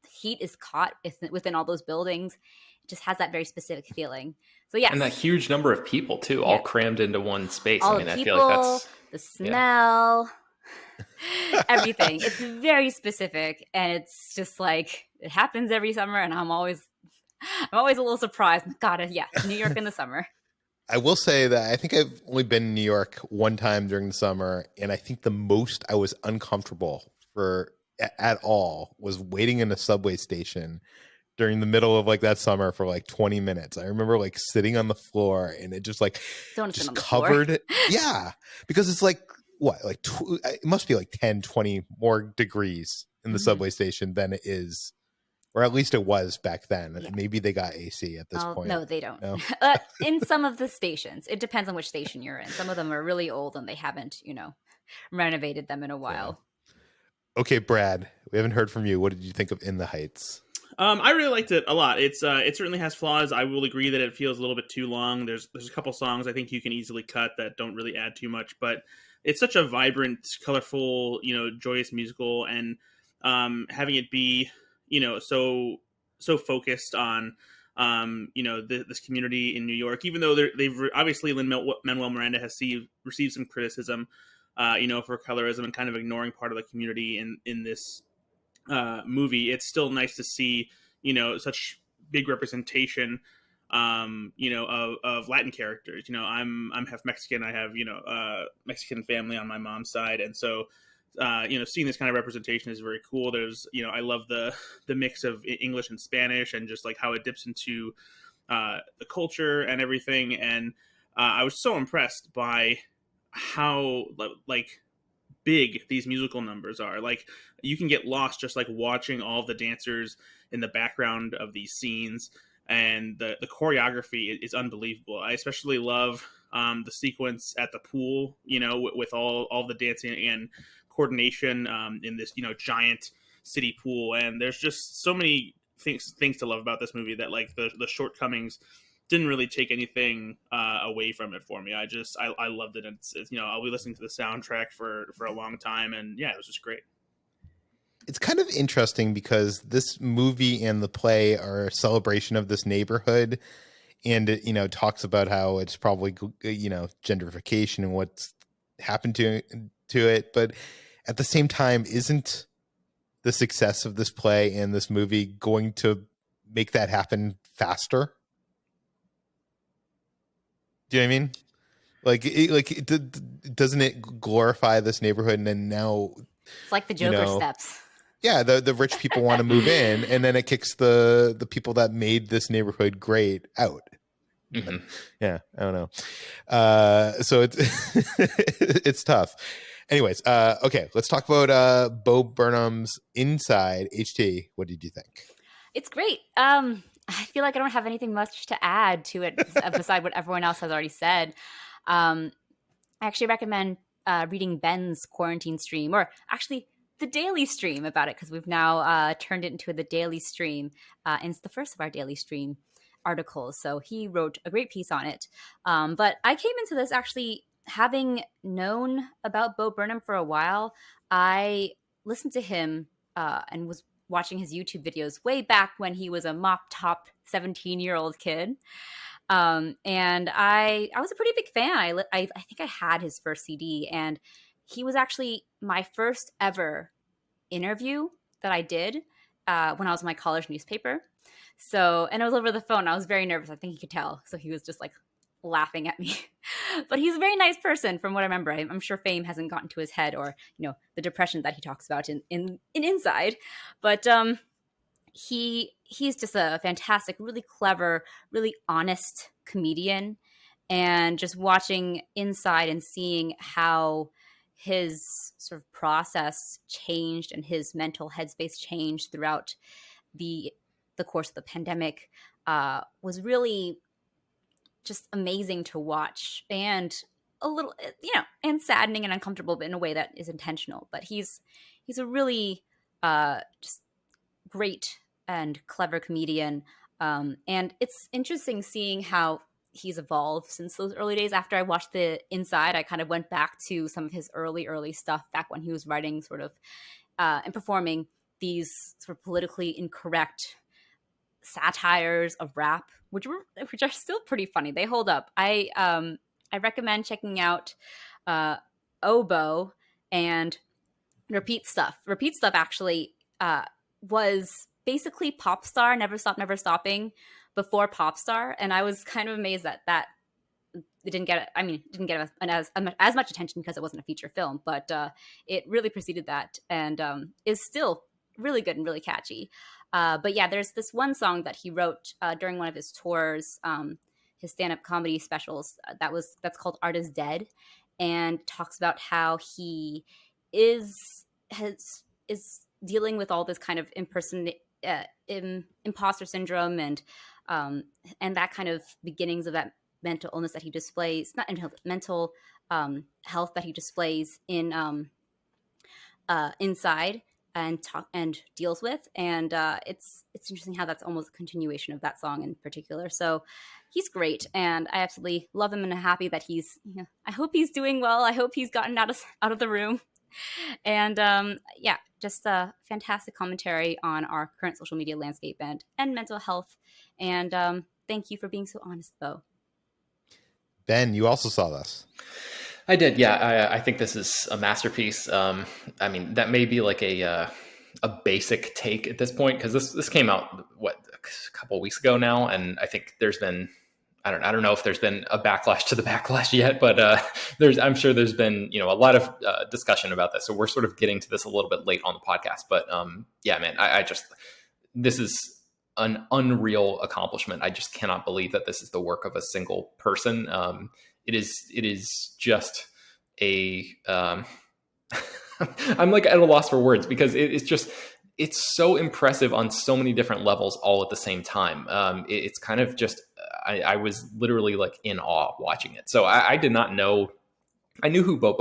heat is caught within all those buildings. It just has that very specific feeling. So yes. And that huge number of people too, all crammed into one space. All I mean, the I people, feel like that's the smell, everything. It's very specific, and it's just like it happens every summer, and I'm always a little surprised. God, yeah, New York in the summer. I will say that I think I've only been in New York one time during the summer, and I think the most I was uncomfortable at all was waiting in a subway station during the middle of like that summer for like 20 minutes. I remember like sitting on the floor, and it just like just covered. Yeah, because it's like what, like it must be like 10, 20 more degrees in the subway station than it is, or at least it was back then. Yeah. Maybe they got AC at this point. No, they don't. No? In some of the stations, it depends on which station you're in. Some of them are really old and they haven't, renovated them in a while. Yeah. Okay, Brad, we haven't heard from you. What did you think of In the Heights? I really liked it a lot. It certainly has flaws. I will agree that it feels a little bit too long. There's a couple songs I think you can easily cut that don't really add too much, but it's such a vibrant, colorful, joyous musical, and having it be, so focused on this community in New York, even though obviously Lin-Manuel Miranda has received some criticism, for colorism and kind of ignoring part of the community in this movie. It's still nice to see, such big representation, of Latin characters. I'm half Mexican. I have, Mexican family on my mom's side. And so, seeing this kind of representation is very cool. There's, I love the mix of English and Spanish, and just like how it dips into the culture and everything. And I was so impressed by how like big these musical numbers are. Like, you can get lost just like watching all the dancers in the background of these scenes, and the choreography is unbelievable. I especially love the sequence at the pool, with all the dancing and coordination in this, giant city pool. And there's just so many things to love about this movie that, like, the shortcomings didn't really take anything away from it for me. I loved it. And it's I'll be listening to the soundtrack for a long time. And yeah, it was just great. It's kind of interesting because this movie and the play are a celebration of this neighborhood, and it, talks about how it's probably, gentrification and what's happened to it. But at the same time, isn't the success of this play and this movie going to make that happen faster? Do you know what I mean? Doesn't it glorify this neighborhood? And then now it's like the Joker steps. Yeah, the rich people want to move in, and then it kicks the people that made this neighborhood great out. Mm-hmm. Yeah, I don't know. So it's it's tough. Anyways, okay, let's talk about Bo Burnham's Inside. HT, what did you think? It's great. I feel like I don't have anything much to add to it beside what everyone else has already said. I actually recommend reading Ben's quarantine stream, or actually the daily stream about it, because we've now turned it into the daily stream, and it's the first of our daily stream articles. So he wrote a great piece on it. But I came into this actually having known about Bo Burnham for a while. I listened to him and was watching his YouTube videos way back when he was a mop-top 17-year-old kid. And I was a pretty big fan. I think I had his first CD, and he was actually my first ever interview that I did when I was in my college newspaper. So, and it was over the phone. I was very nervous. I think he could tell. So he was just like laughing at me. But he's a very nice person from what I remember. I'm sure fame hasn't gotten to his head, or, the depression that he talks about in Inside. But he's just a fantastic, really clever, really honest comedian. And just watching Inside and seeing how his sort of process changed and his mental headspace changed throughout the course of the pandemic was really just amazing to watch, and a little, and saddening and uncomfortable, but in a way that is intentional. But he's a really just great and clever comedian. And it's interesting seeing how he's evolved since those early days. After I watched the Inside, I kind of went back to some of his early stuff back when he was writing sort of and performing these sort of politically incorrect satires of rap, which are still pretty funny. They hold up. I recommend checking out Oboe and Repeat Stuff. Repeat Stuff actually was basically Popstar, Never Stop, Never Stopping, before Popstar, and I was kind of amazed that it didn't get as much attention because it wasn't a feature film, but it really preceded that, and is still really good and really catchy. But yeah, there's this one song that he wrote during one of his tours, his stand-up comedy specials. That's called "Art Is Dead," and talks about how he is dealing with all this kind of imposter syndrome and that kind of beginnings of that mental illness that he displays, not mental health that he displays in Inside and deals with. And it's interesting how that's almost a continuation of that song in particular. So he's great, and I absolutely love him and I'm happy that I hope he's doing well. I hope he's gotten out of the room. And just a fantastic commentary on our current social media landscape and mental health. And thank you for being so honest, Bo. Ben, you also saw this. I did, yeah. I think this is a masterpiece. That may be like a basic take at this point, because this came out a couple of weeks ago now, and I think there's been I don't know if there's been a backlash to the backlash yet, but I'm sure there's been a lot of discussion about this. So we're sort of getting to this a little bit late on the podcast, but man, this is an unreal accomplishment. I just cannot believe that this is the work of a single person. It is just I'm like at a loss for words, because it's so impressive on so many different levels all at the same time. It's kind of just, I was literally like in awe watching it. So I did not know, I knew who Bo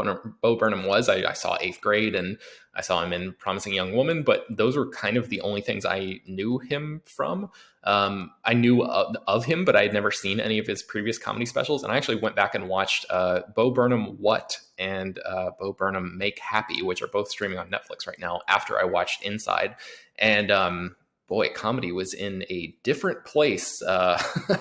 Burnham was. I saw 8th Grade and I saw him in Promising Young Woman, but those were kind of the only things I knew him from. I knew of him, but I had never seen any of his previous comedy specials. And I actually went back and watched Bo Burnham What and Bo Burnham Make Happy, which are both streaming on Netflix right now, after I watched Inside. And boy, comedy was in a different place a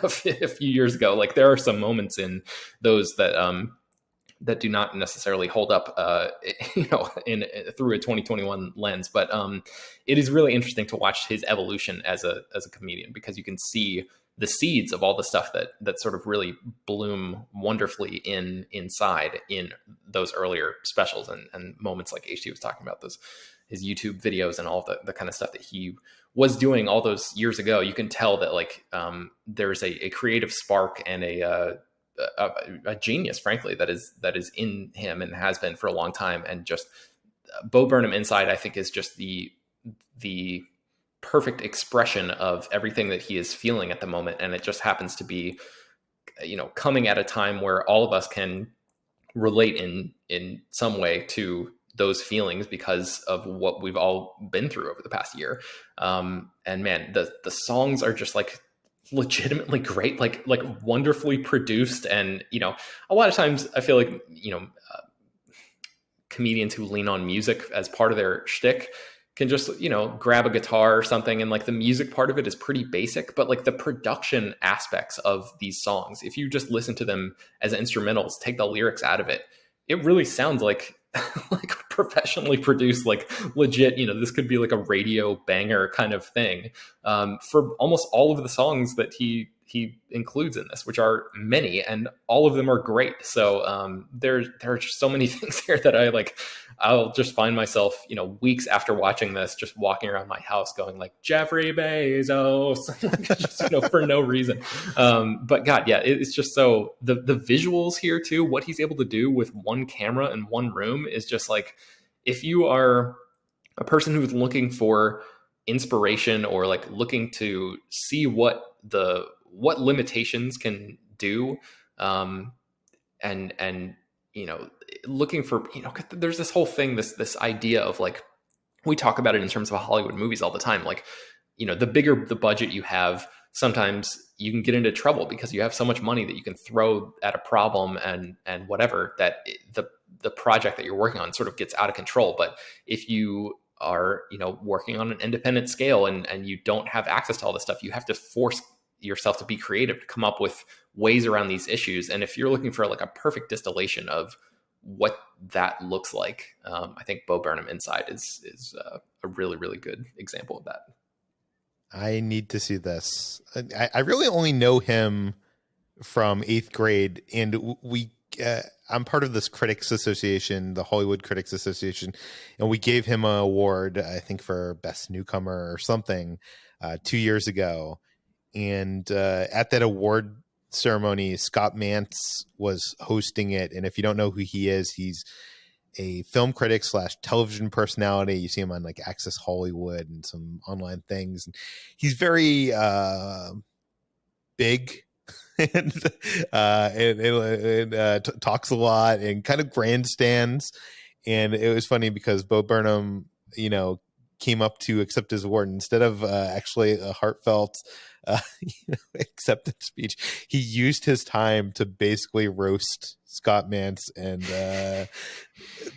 few years ago. Like, there are some moments in those that do not necessarily hold up, through a 2021 lens. But it is really interesting to watch his evolution as a comedian, because you can see the seeds of all the stuff that sort of really bloom wonderfully inside in those earlier specials and moments like HT was talking about, his YouTube videos and all the kind of stuff that he was doing all those years ago. You can tell that there's a creative spark and a genius, frankly, that is in him and has been for a long time. And just Bo Burnham Inside, I think, is just the perfect expression of everything that he is feeling at the moment. And it just happens to be, coming at a time where all of us can relate in some way to those feelings because of what we've all been through over the past year. And man, the songs are just like legitimately great, like wonderfully produced. And a lot of times I feel like comedians who lean on music as part of their shtick can just grab a guitar or something, and like the music part of it is pretty basic, but like the production aspects of these songs, if you just listen to them as instrumentals, take the lyrics out of it, it really sounds like like professionally produced, like legit, this could be like a radio banger kind of thing, for almost all of the songs that he includes in this, which are many, and all of them are great. So there are just so many things here that I'll just find myself, weeks after watching this, just walking around my house going like Jeffrey Bezos, just, for no reason. But God, yeah, it's just so the visuals here too, what he's able to do with one camera in one room is just like, if you are a person who's looking for inspiration or like looking to see what limitations can do, and looking for, there's this whole thing, this idea of like, we talk about it in terms of Hollywood movies all the time. Like, the bigger the budget you have, sometimes you can get into trouble because you have so much money that you can throw at a problem and whatever, that the project that you're working on sort of gets out of control. But if you are, working on an independent scale and you don't have access to all this stuff, you have to force yourself to be creative, to come up with ways around these issues. And if you're looking for like a perfect distillation of what that looks like, I think Bo Burnham Inside is a really, really good example of that. I need to see this. I really only know him from 8th Grade, and I'm part of this critics association, the Hollywood Critics Association, and we gave him an award, I think, for best newcomer or something 2 years ago. And at that award ceremony, Scott Mantz was hosting it. And if you don't know who he is, he's a film critic / television personality. You see him on like Access Hollywood and some online things. And he's very big and talks a lot and kind of grandstands. And it was funny because Bo Burnham, came up to accept his award, instead of actually a heartfelt acceptance speech, he used his time to basically roast Scott Mantz, and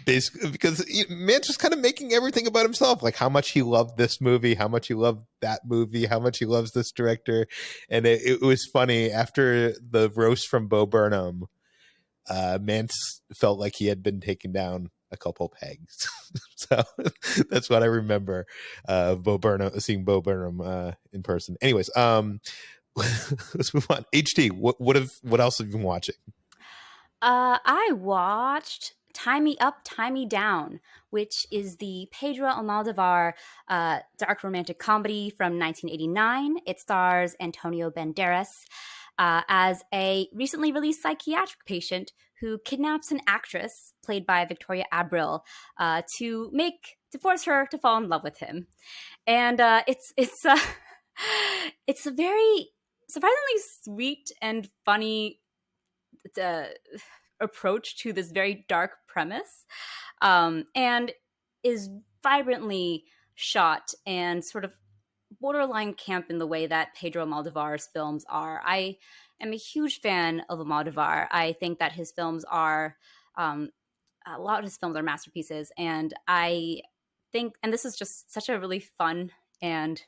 basically because Mantz was kind of making everything about himself, like how much he loved this movie, how much he loved that movie, how much he loves this director. And it was funny, after the roast from Bo Burnham, Mantz felt like he had been taken down a couple pegs. So that's what I remember, seeing Bo Burnham in person. Anyways, let's move on. HT, what else have you been watching? I watched Tie Me Up, Tie Me Down, which is the Pedro Almodovar dark romantic comedy from 1989. It stars Antonio Banderas as a recently released psychiatric patient who kidnaps an actress played by Victoria Abril to force her to fall in love with him. And it's a very surprisingly sweet and funny approach to this very dark premise, and is vibrantly shot and sort of borderline camp in the way that Pedro Almodovar's films are. I am a huge fan of Almodovar. I think that his films are, a lot of his films are masterpieces, and I think, and this is just such a really fun and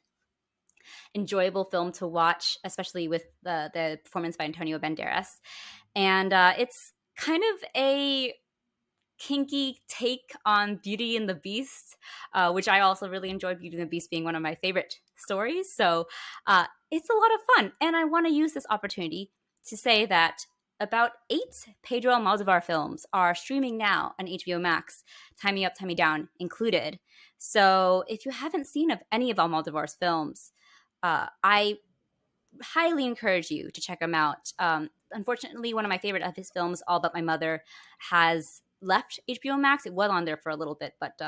enjoyable film to watch, especially with the performance by Antonio Banderas. And it's kind of a kinky take on Beauty and the Beast, which I also really enjoy, Beauty and the Beast being one of my favorite stories. So it's a lot of fun. And I want to use this opportunity to say that about 8 Pedro Almodovar films are streaming now on HBO Max, Tie Me Up, Tie Me Down included. So if you haven't seen any of Almodovar's films, I highly encourage you to check them out. Unfortunately, one of my favorite of his films, All But My Mother, has left HBO Max. It was on there for a little bit, but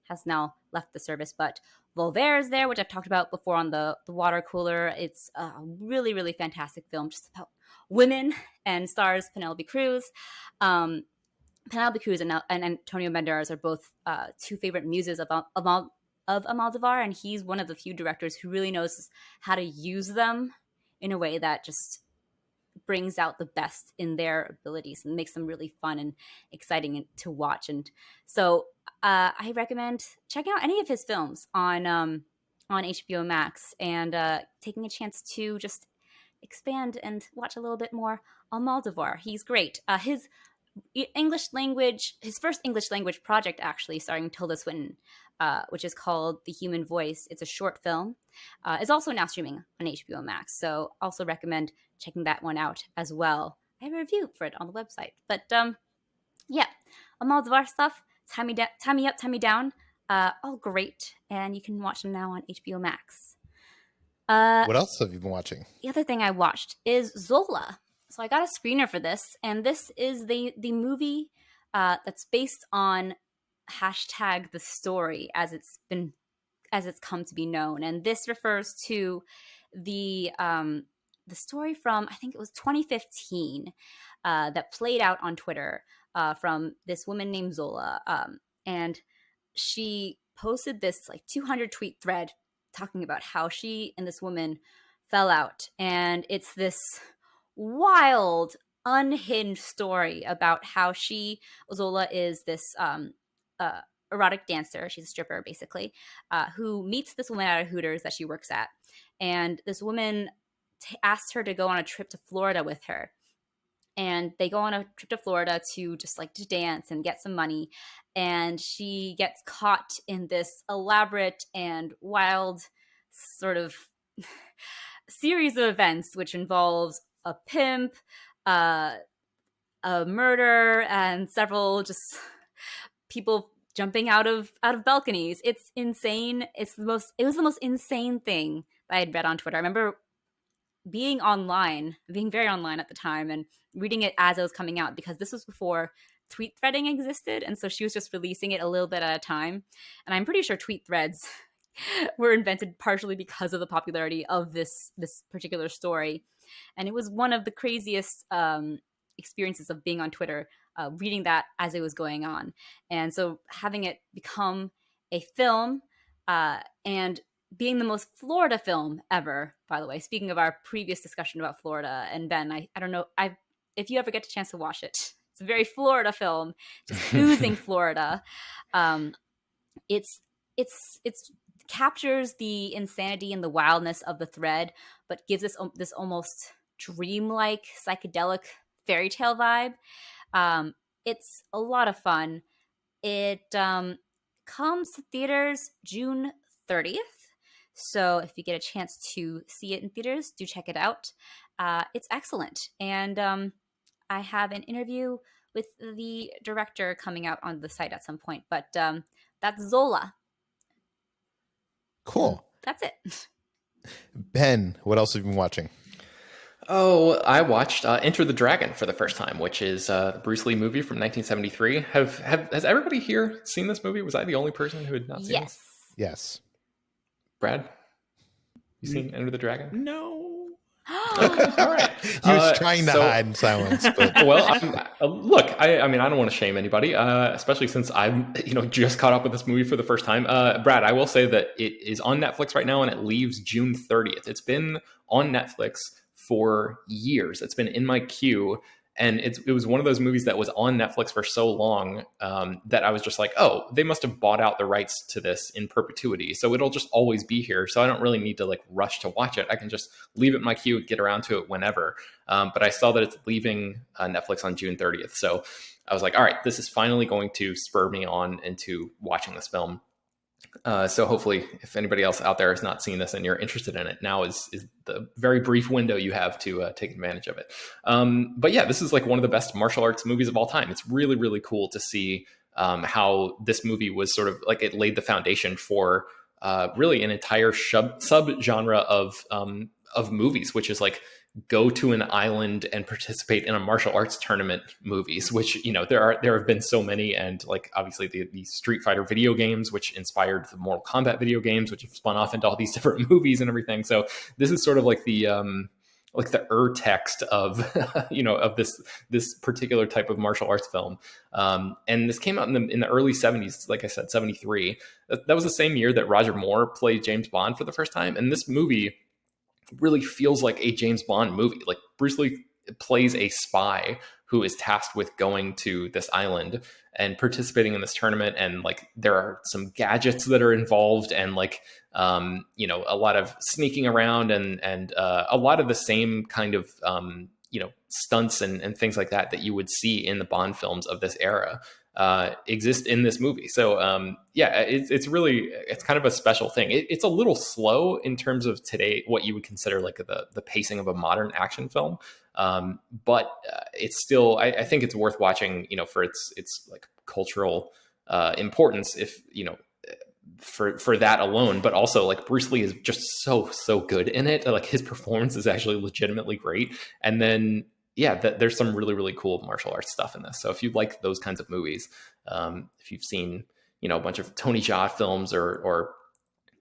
has now left the service. But Voltaire is there, which I've talked about before on the water cooler. It's a really, really fantastic film just about women, and stars Penelope Cruz. Penelope Cruz and Antonio Banderas are both two favorite muses of Almodovar, and he's one of the few directors who really knows how to use them in a way that just brings out the best in their abilities and makes them really fun and exciting to watch. And so I recommend checking out any of his films on HBO Max, and taking a chance to just expand and watch a little bit more Almodovar. He's great. His first English language project, actually, starring Tilda Swinton, which is called The Human Voice. It's a short film. Is also now streaming on HBO Max. So also recommend checking that one out as well. I have a review for it on the website. But yeah, Almodovar stuff, Tie Me Up, Tie Me Down, all great. And you can watch them now on HBO Max. What else have you been watching? The other thing I watched is Zola. So I got a screener for this, and this is the movie that's based on #the story as it's come to be known. And this refers to the story from, I think it was 2015, that played out on Twitter from this woman named Zola, and she posted this like 200 tweet thread talking about how she and this woman fell out. And it's this wild, unhinged story about how Zola is this erotic dancer. She's a stripper, basically, who meets this woman at a Hooters that she works at. And this woman asked her to go on a trip to Florida with her. And they go on a trip to Florida to dance and get some money. And she gets caught in this elaborate and wild sort of series of events, which involves a pimp, a murder, and several just people jumping out of balconies. It's insane. It was the most insane thing that I had read on Twitter. I remember being very online at the time, and reading it as it was coming out, because this was before tweet threading existed, and so she was just releasing it a little bit at a time. And I'm pretty sure tweet threads were invented partially because of the popularity of this particular story. And it was one of the craziest experiences of being on Twitter, reading that as it was going on. And so having it become a film And being the most Florida film ever, by the way, speaking of our previous discussion about Florida, and Ben, I don't know, if you ever get a chance to watch it, it's a very Florida film, just oozing Florida. It's captures the insanity and the wildness of the thread, but gives us this almost dreamlike psychedelic fairy tale vibe. It's a lot of fun. It comes to theaters June 30th. So if you get a chance to see it in theaters, do check it out. It's excellent. And I have an interview with the director coming out on the site at some point. But that's Zola. Cool. That's it. Ben, what else have you been watching? Oh, I watched Enter the Dragon for the first time, which is a Bruce Lee movie from 1973. Has everybody here seen this movie? Was I the only person who had not seen it? Yes. Brad, you seen Enter the Dragon? No. Okay, all right. He was trying to hide in silence. But. Well, look, I mean, I don't want to shame anybody, especially since I'm, just caught up with this movie for the first time. Brad, I will say that it is on Netflix right now, and it leaves June 30th. It's been on Netflix for years. It's been in my queue, and it was one of those movies that was on Netflix for so long that I was just like, oh, they must have bought out the rights to this in perpetuity, so it'll just always be here. So I don't really need to rush to watch it. I can just leave it in my queue, get around to it whenever. But I saw that it's leaving Netflix on June 30th. So I was like, all right, this is finally going to spur me on into watching this film. So hopefully, if anybody else out there has not seen this and you're interested in it, now is the very brief window you have to take advantage of it. But yeah, this is one of the best martial arts movies of all time. It's really, really cool to see how this movie was sort of it laid the foundation for really an entire sub-genre of movies, which is go to an island and participate in a martial arts tournament movies, which, there have been so many. And obviously the Street Fighter video games, which inspired the Mortal Kombat video games, which have spun off into all these different movies and everything. So this is sort of the text of, of this particular type of martial arts film. And this came out in the early 70s, like I said, 73. That was the same year that Roger Moore played James Bond for the first time. And this movie really feels like a James Bond movie. Bruce Lee plays a spy who is tasked with going to this island and participating in this tournament. And there are some gadgets that are involved, and a lot of sneaking around and a lot of the same kind of, stunts and things like that you would see in the Bond films of this era exist in this movie. So it's kind of a special thing. It's a little slow in terms of today, what you would consider the pacing of a modern action film. But it's still, I think it's worth watching, for its cultural importance, if, for that alone. But also Bruce Lee is just so good in it. His performance is actually legitimately great. And then there's some really, really cool martial arts stuff in this. So if you like those kinds of movies, if you've seen, a bunch of Tony Jaa films or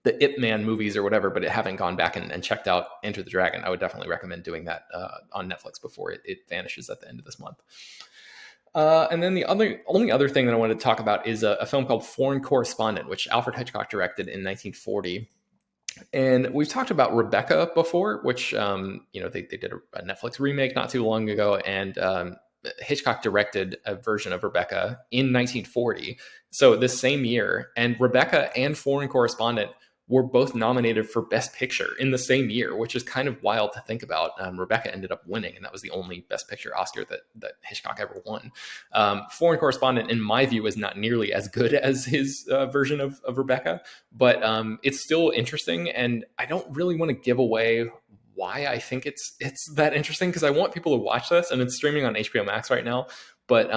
the Ip Man movies or whatever, but haven't gone back and checked out Enter the Dragon, I would definitely recommend doing that on Netflix before it vanishes at the end of this month. And then the only other thing that I wanted to talk about is a film called Foreign Correspondent, which Alfred Hitchcock directed in 1940. And we've talked about Rebecca before, which, they did a Netflix remake not too long ago. And Hitchcock directed a version of Rebecca in 1940. So this same year. And Rebecca and Foreign Correspondent were both nominated for Best Picture in the same year, which is kind of wild to think about. Rebecca ended up winning, and that was the only Best Picture Oscar that Hitchcock ever won. Foreign Correspondent, in my view, is not nearly as good as his version of Rebecca, but it's still interesting, and I don't really want to give away why I think it's that interesting, because I want people to watch this, and it's streaming on HBO Max right now. But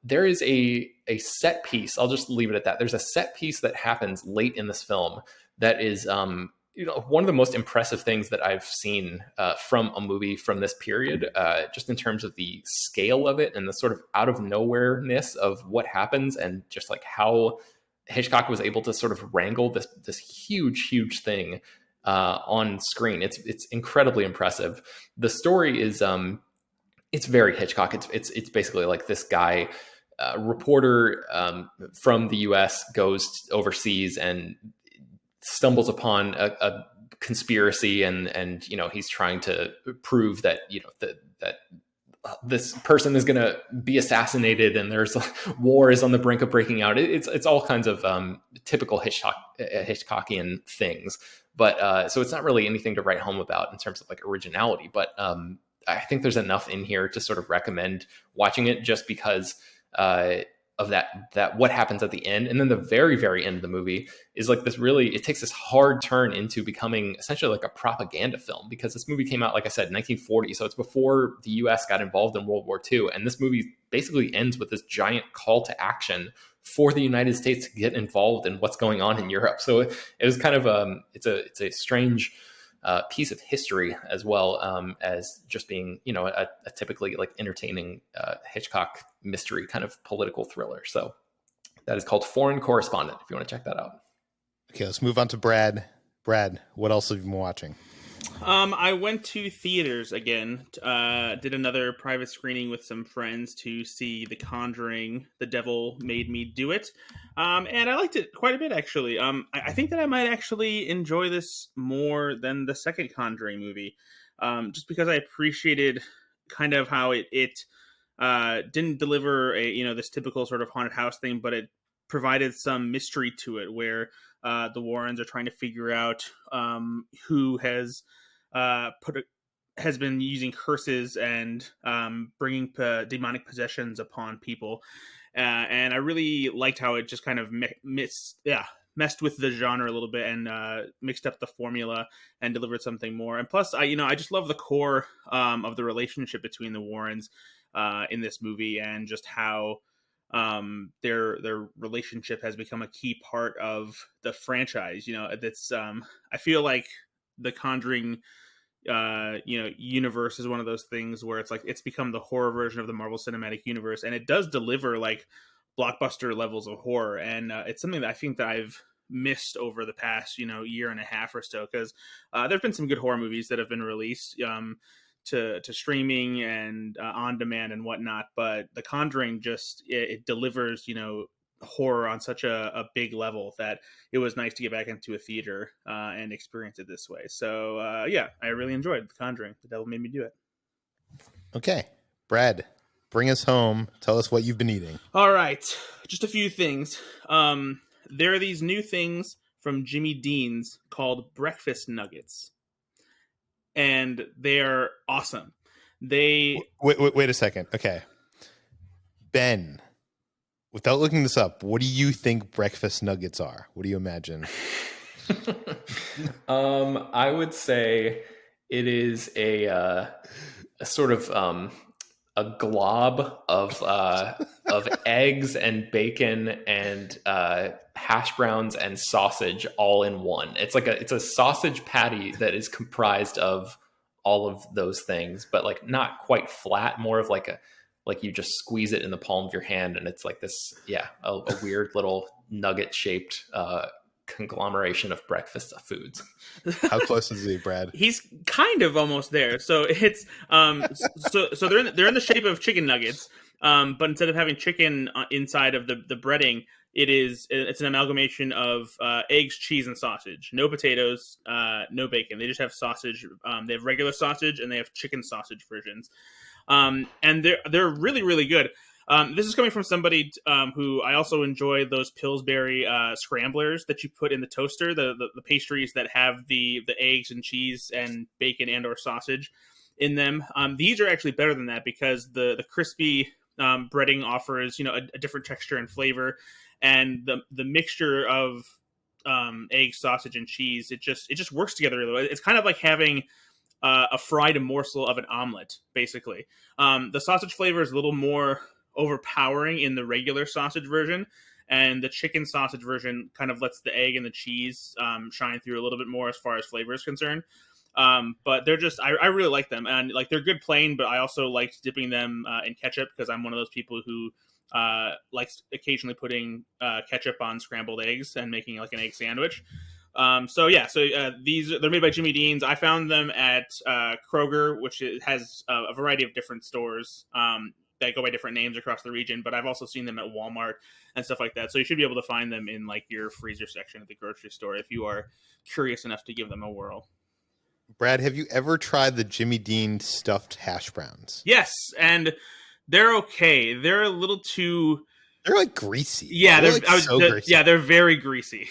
there is a set piece. I'll just leave it at that. There's a set piece that happens late in this film that is, one of the most impressive things that I've seen from a movie from this period, just in terms of the scale of it and the sort of out of nowhere-ness of what happens, and just how Hitchcock was able to sort of wrangle this huge thing on screen. It's incredibly impressive. The story is, it's very Hitchcock. It's basically this guy, reporter from the U.S. goes overseas and stumbles upon a conspiracy, and he's trying to prove that that this person is going to be assassinated, and there's war is on the brink of breaking out. It's all kinds of typical Hitchcockian things, but so it's not really anything to write home about in terms of like originality. But I think there's enough in here to sort of recommend watching it, just because of that what happens at the end. And then the very, very end of the movie is like this really, it takes this hard turn into becoming essentially like a propaganda film, because this movie came out, like I said, in 1940. So it's before the US got involved in World War II. And this movie basically ends with this giant call to action for the United States to get involved in what's going on in Europe. So it was kind of it's a strange piece of history, as well as just being, a typically like entertaining Hitchcock mystery kind of political thriller. So that is called Foreign Correspondent, if you want to check that out. Okay, let's move on to Brad. Brad, what else have you been watching? I went to theaters again, did another private screening with some friends to see The Conjuring, The Devil Made Me Do It. And I liked it quite a bit, actually. I think that I might actually enjoy this more than the second Conjuring movie, just because I appreciated kind of how it didn't deliver this typical sort of haunted house thing, but it provided some mystery to it, where the Warrens are trying to figure out who has been using curses and bringing demonic possessions upon people. And I really liked how it just kind of messed with the genre a little bit, and mixed up the formula and delivered something more. And plus, I just love the core of the relationship between the Warrens in this movie, and just how their relationship has become a key part of the franchise. That's I feel like the Conjuring universe is one of those things where it's like it's become the horror version of the Marvel Cinematic Universe, and it does deliver like blockbuster levels of horror. And it's something that I think that I've missed over the past year and a half or so, because there's been some good horror movies that have been released to streaming and on demand and whatnot, but The Conjuring just it delivers horror on such a big level that it was nice to get back into a theater and experience it this way. So I really enjoyed The Conjuring. The Devil Made Me Do It. Okay, Brad, bring us home. Tell us what you've been eating. All right, just a few things. There are these new things from Jimmy Dean's called breakfast nuggets, and they're awesome. Wait a second. Okay, Ben, without looking this up, what do you think breakfast nuggets are? What do you imagine? I would say it is a sort of a glob of eggs and bacon and hash browns and sausage all in one. It's a sausage patty that is comprised of all of those things, but like not quite flat, more of like you just squeeze it in the palm of your hand, and it's like this, a weird little nugget shaped conglomeration of breakfast foods. How close is he, Brad? He's kind of almost there. So it's so they're in the shape of chicken nuggets, but instead of having chicken inside of the breading, it's an amalgamation of eggs, cheese, and sausage. No potatoes, no bacon. They just have sausage. They have regular sausage, and they have chicken sausage versions. And they're really, really good. This is coming from somebody who I also enjoy those Pillsbury scramblers that you put in the toaster, the pastries that have the eggs and cheese and bacon and or sausage in them. These are actually better than that, because the crispy breading offers a different texture and flavor, and the mixture of egg, sausage, and cheese, it just works together really well. It's kind of like having a fried morsel of an omelet, basically. The sausage flavor is a little more overpowering in the regular sausage version, and the chicken sausage version kind of lets the egg and the cheese shine through a little bit more as far as flavor is concerned. But they're just I really like them, and like they're good plain, but I also liked dipping them in ketchup, because I'm one of those people who likes occasionally putting ketchup on scrambled eggs and making like an egg sandwich. These they're made by Jimmy Dean's. I found them at Kroger, which has a variety of different stores. that go by different names across the region, but I've also seen them at Walmart and stuff like that. So you should be able to find them in like your freezer section at the grocery store if you are curious enough to give them a whirl. Brad, have you ever tried the Jimmy Dean stuffed hash browns? Yes, and they're okay. They're a little too. They're like greasy. Yeah, they're greasy. Yeah, they're very greasy.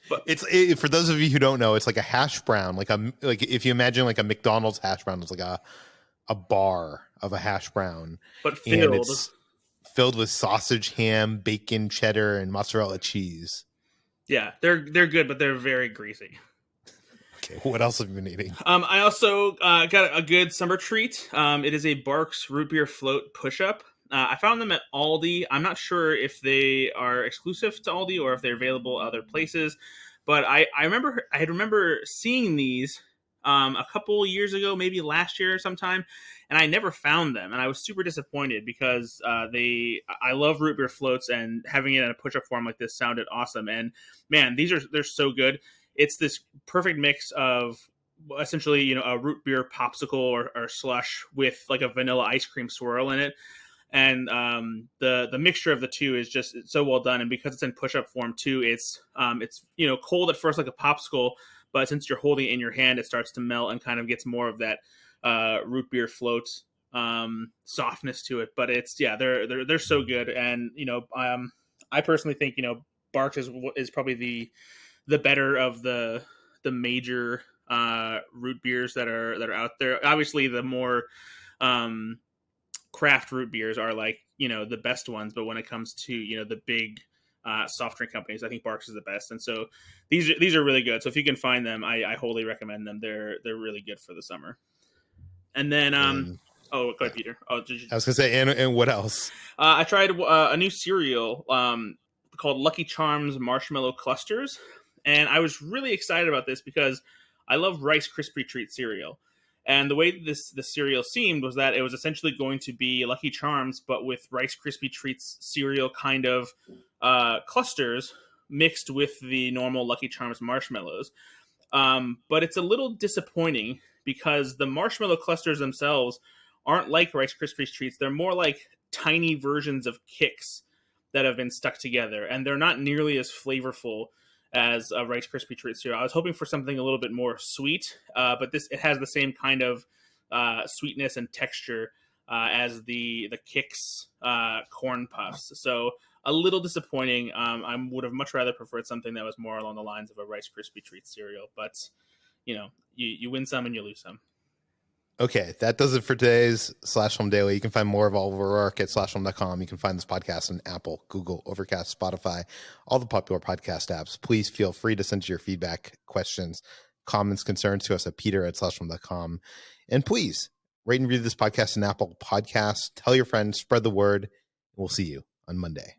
But for those of you who don't know, it's like a hash brown, like if you imagine like a McDonald's hash brown, it's like a bar of a hash brown, but filled. And it's filled with sausage, ham, bacon, cheddar, and mozzarella cheese. Yeah, they're good, but they're very greasy. Okay, what else have you been eating? I also got a good summer treat. It is a Barks root beer float push-up. I found them at Aldi. I'm not sure if they are exclusive to Aldi or if they're available other places, but I remember seeing these a couple years ago, maybe last year or sometime, and I never found them, and I was super disappointed because I love root beer floats, and having it in a push-up form like this sounded awesome. And man, they're so good. It's this perfect mix of essentially, a root beer popsicle or slush with like a vanilla ice cream swirl in it. And the mixture of the two is just so well done. And because it's in push-up form too, it's cold at first like a popsicle, but since you're holding it in your hand, it starts to melt and kind of gets more of that root beer float softness to it. But they're so good. And I personally think Barks is probably the better of the major root beers that are out there. Obviously, the more craft root beers are like the best ones, but when it comes to the big soft drink companies, I think Barks is the best. And so these are really good. So if you can find them, I wholly recommend them. They're really good for the summer. And then go ahead, Peter. I was gonna say, and what else? I tried a new cereal called Lucky Charms Marshmallow Clusters. And I was really excited about this because I love Rice Krispie Treat cereal. And the way the cereal seemed was that it was essentially going to be Lucky Charms, but with Rice Krispie Treats cereal kind of clusters mixed with the normal Lucky Charms marshmallows. But it's a little disappointing because the marshmallow clusters themselves aren't like Rice Krispie Treats. They're more like tiny versions of Kix that have been stuck together. And they're not nearly as flavorful as a Rice Krispie Treat cereal. I was hoping for something a little bit more sweet, but it has the same kind of sweetness and texture as the Kix corn puffs. So a little disappointing. I would have much rather preferred something that was more along the lines of a Rice Krispie Treat cereal. But you win some and you lose some. Okay, that does it for today's Slash Film Daily. You can find more of all of our work at slashfilm.com. You can find this podcast on Apple, Google, Overcast, Spotify, all the popular podcast apps. Please feel free to send your feedback, questions, comments, concerns to us at peter@slashfilm.com. And please rate and review this podcast on Apple Podcasts. Tell your friends, spread the word. We'll see you on Monday.